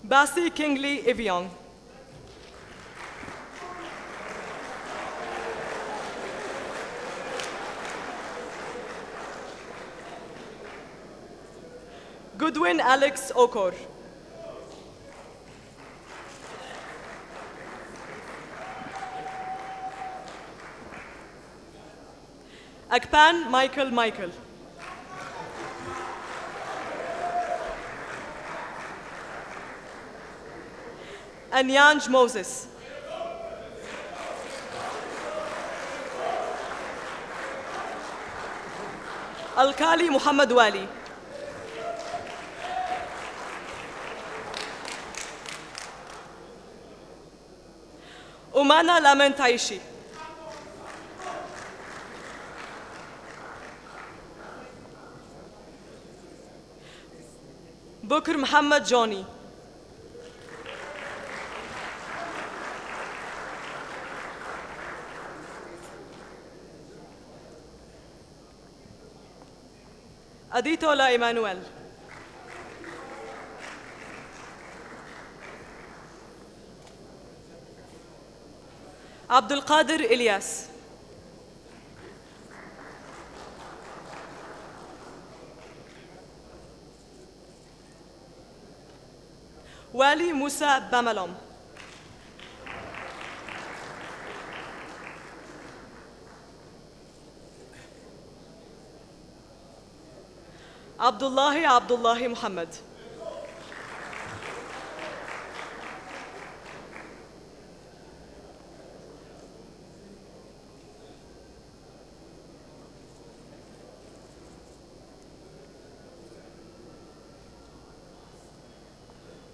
Basi Kingsley Eviong. Goodwin Alex Okor. Akpan Michael. Anyanj Moses. Alkali Muhammad Wali. Umana Lamen Taishi. Bukr Muhammad Johnny. Aditola Emmanuel. Abdul Qadir Ilyas. Wali Musa Bamalom. Abdullahi Muhammad.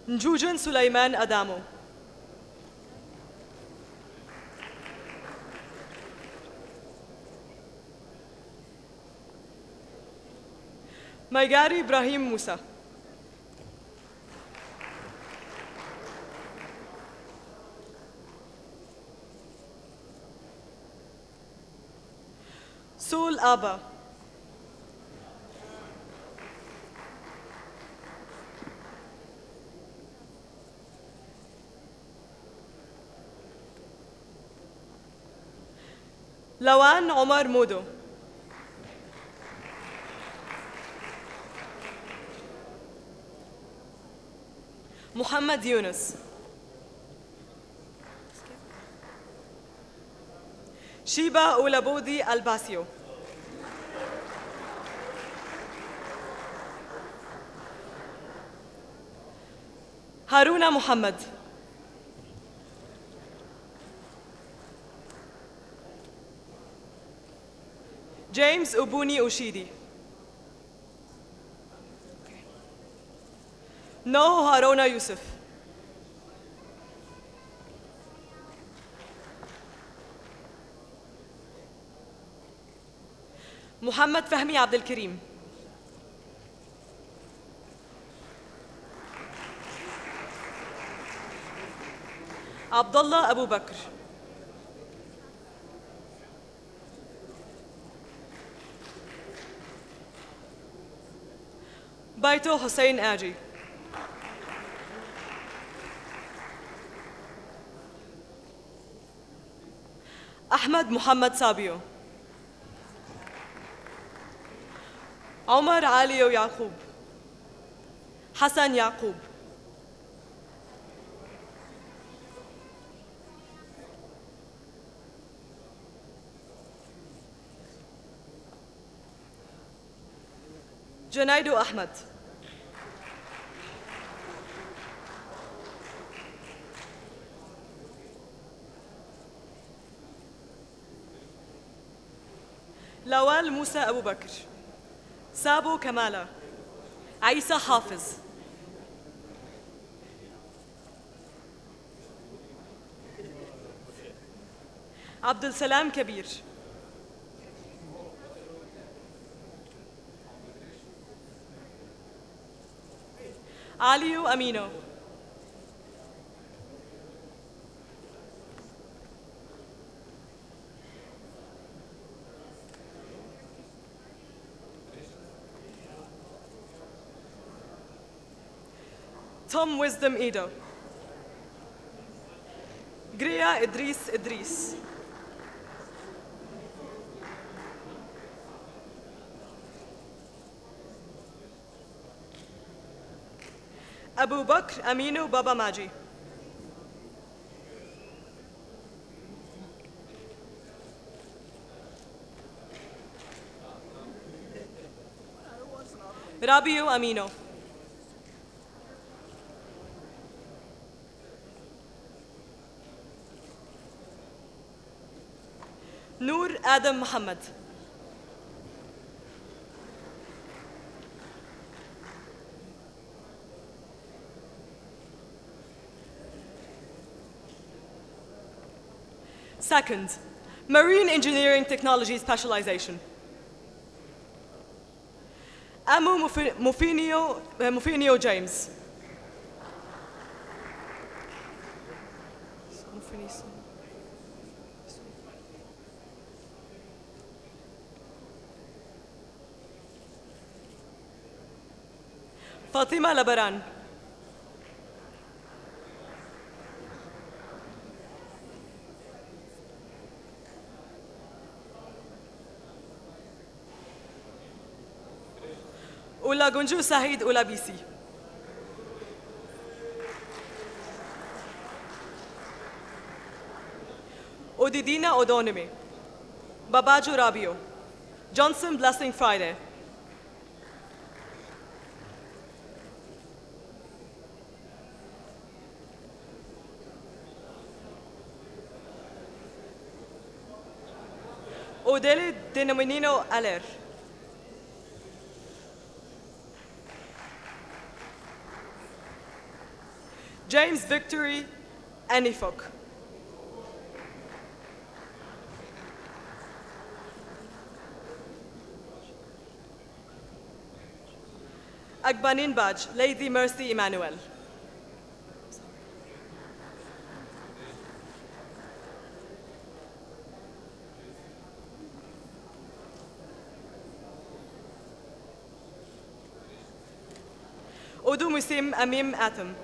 Njujan Sulaiman Adamo. Maigari Ibrahim Musa. Sul Aba. Lawan Omar Modo. Muhammad Yunus. Shiba Ulabodi Albasio. Haruna Muhammad. James Ubuni Ushidi. No Haruna Yusuf. Muhammad Fahmi Abdul Karim. Abdullah Abu Bakr. Baito Hussein Aji. Ahmed Muhammad Sabio. Omar Alio Yaqub. Hassan Yaqub. Junaidu Ahmed. Lawal Musa Abu Bakr. Sabo Kamala. Aisa Hafiz. Abdul Salam Kabir. Aliu Amino. Tom Wisdom Edo. Griya Idris Idris. Abu Bakr Aminu Baba Maji. Rabiu Amino. Noor Adam Muhammad. Second, Marine Engineering Technology Specialization. Amu Mufinio James. Fatima Labaran. Ula Gunju Sahid Ula BC. Odidina Odonimi. Babaju Rabio. Johnson Blessing Friday. Odele Denominino Aler. James Victory Anifok. Agbanin Baj, Lady Mercy Emmanuel. Odu Musim Amim Atom.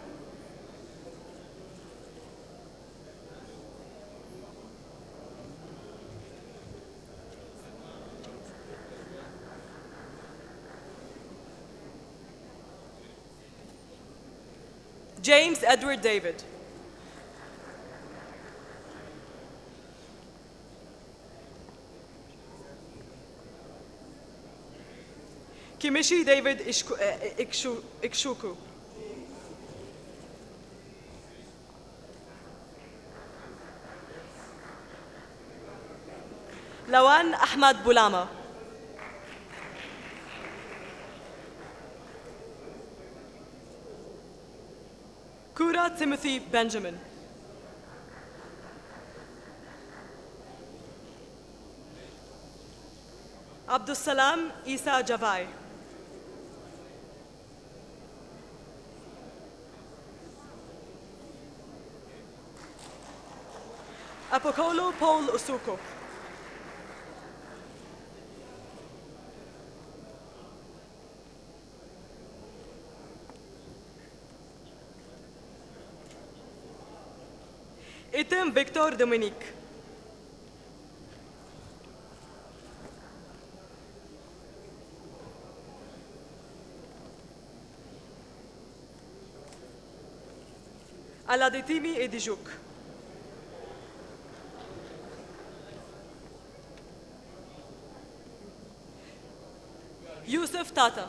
James Edward David. Kimishi David Ikshuku. Lawan Ahmad Bulama. Kura Timothy Benjamin. Abdul Salam Isa Javai. Apokolo Paul Usuko. Item Victor Dominique. Aladitimi Edijuk. Yusuf Tata.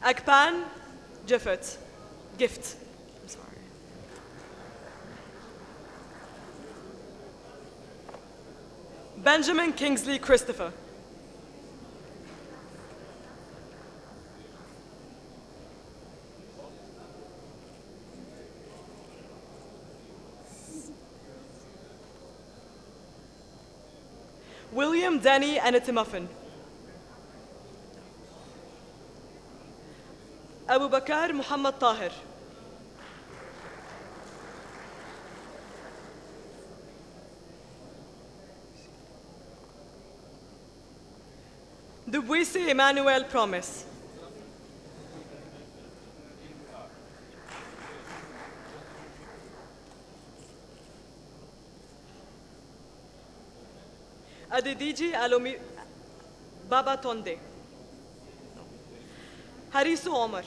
Akpan Gift. I'm sorry. Benjamin Kingsley Christopher. William Denny Anitimuffin. Abu Bakr Muhammad Tahir. Dubuisi Emmanuel Promise. Adediji Alomi Baba Tonde. Harisu Omar.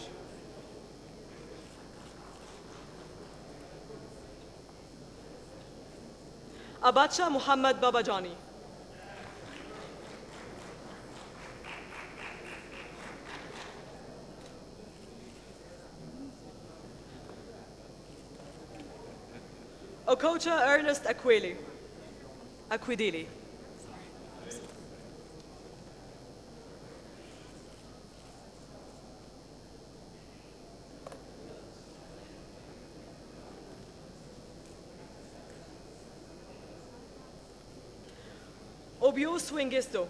Abacha Muhammad Babajani. Okocha Ernest Aquidili. Obio Swingisto.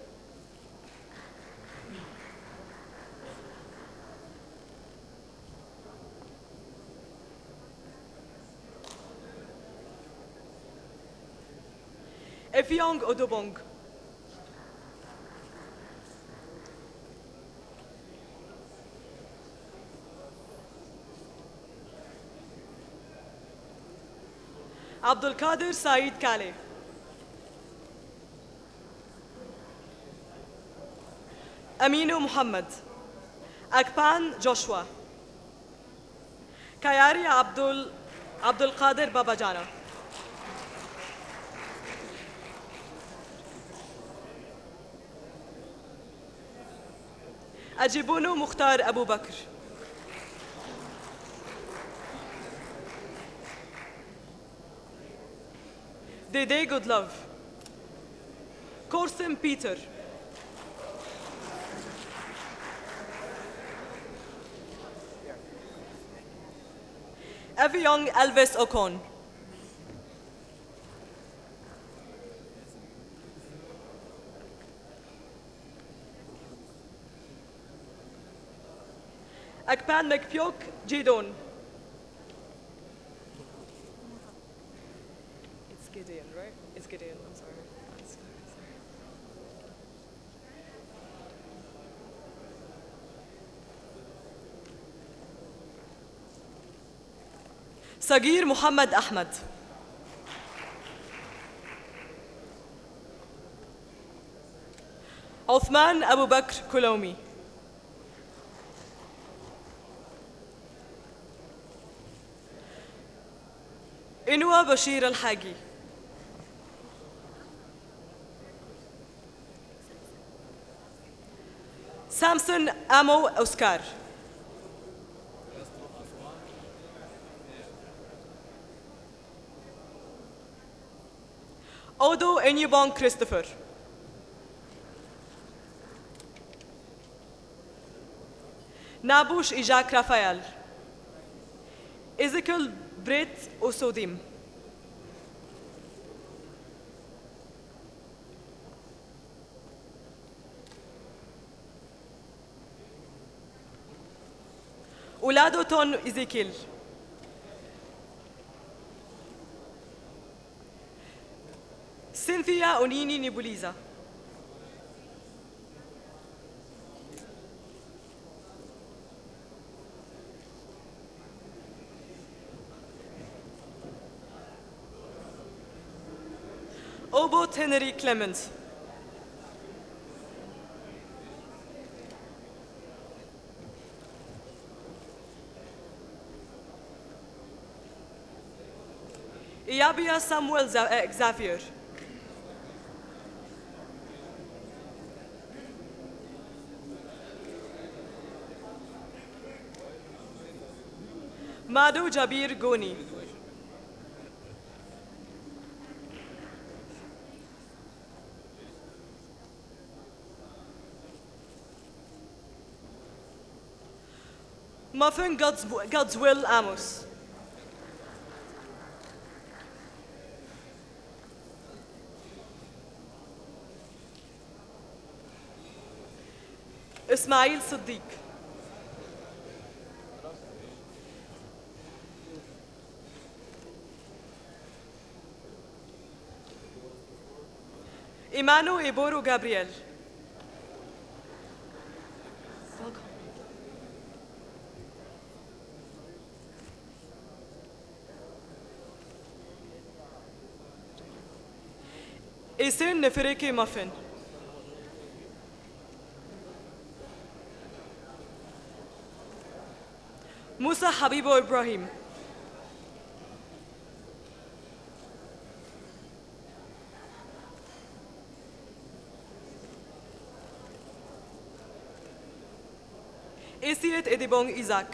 Efiong Odobong. Abdul Qadir Saeed Kale. Aminu Muhammad. Akpan Joshua. Kayari Abdul Qadir Babajana. Ajibunu Mukhtar Abu Bakr. Dede Goodlove. Korsim Peter. Eviong Elvis Okon. Akpan Mekpyok Jidon. It's Gideon, right? It's Gideon, I'm sorry. Sagir Muhammad Ahmad. Uthman Abu Bakr Kulomi. Inua Bashir Al-Hagi. Samson Amo Oscar. Odo Enyubong Christopher. Nabush Ijak Raphael. Ezekiel Brett Osodim. Ulado Ton Ezekiel. Cynthia Onini Nebuliza. Obot Henry Clement. Iyabia Samuel Xavier. Madhu Jabir Goni. Muffin Godswill Amos. Ismail Siddiq. Imano Eboro Gabriel. Isin Nefereke Muffin. Musa Habibo Ibrahim. Esiet Edibong Isaac.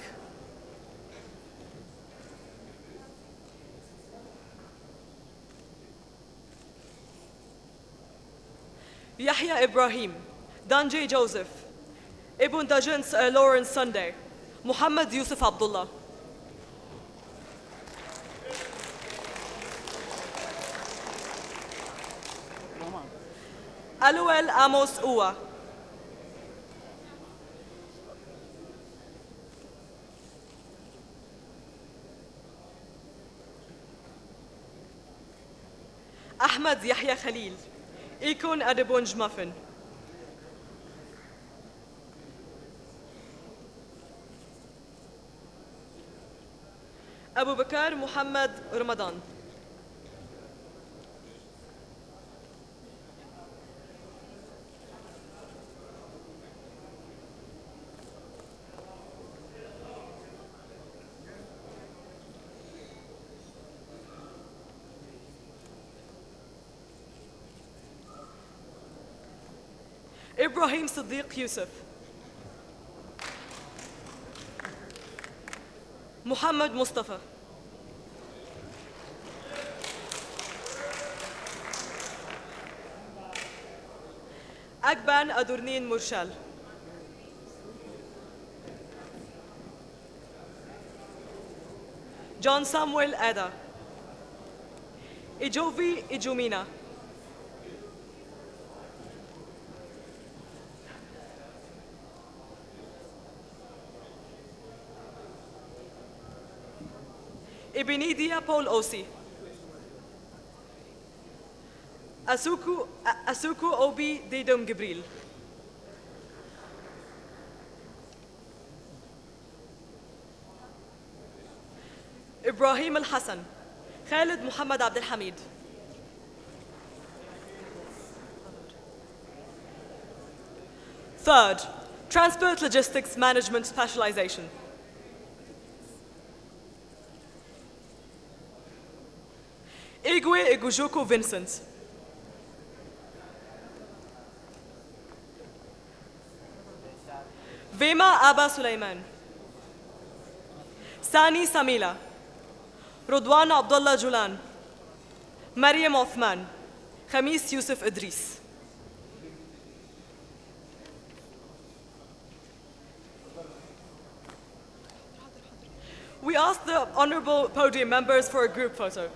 Yahya Ibrahim. Danjay Joseph. Ibn Dajan Lawrence Sunday. Muhammad Yusuf Abdullah. Aluel Amos Uwa. Ahmad Yahya Khalil. Ikon Adebunj Muffin. Abu Bakr Muhammad Ramadan. Ibrahim Siddiq Yusuf. Muhammad Mustafa. Akban Adurnin Murshal. John Samuel Ada. Ijovi Ijumina. Ibinidia Paul Osi. Asuku Obi Dedum Gibril. Ibrahim Al Hassan. Khalid Muhammad Abdul Hamid. Third, Transport Logistics Management Specialization. Igwe Igujuku Vincent. Vema Abba Sulaiman. Sani Samila. Rodwan Abdullah Julan. Mariam Othman. Khamis Yusuf Idris. We ask the honorable podium members for a group photo.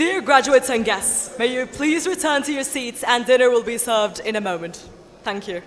Dear graduates and guests, may you please return to your seats and dinner will be served in a moment. Thank you.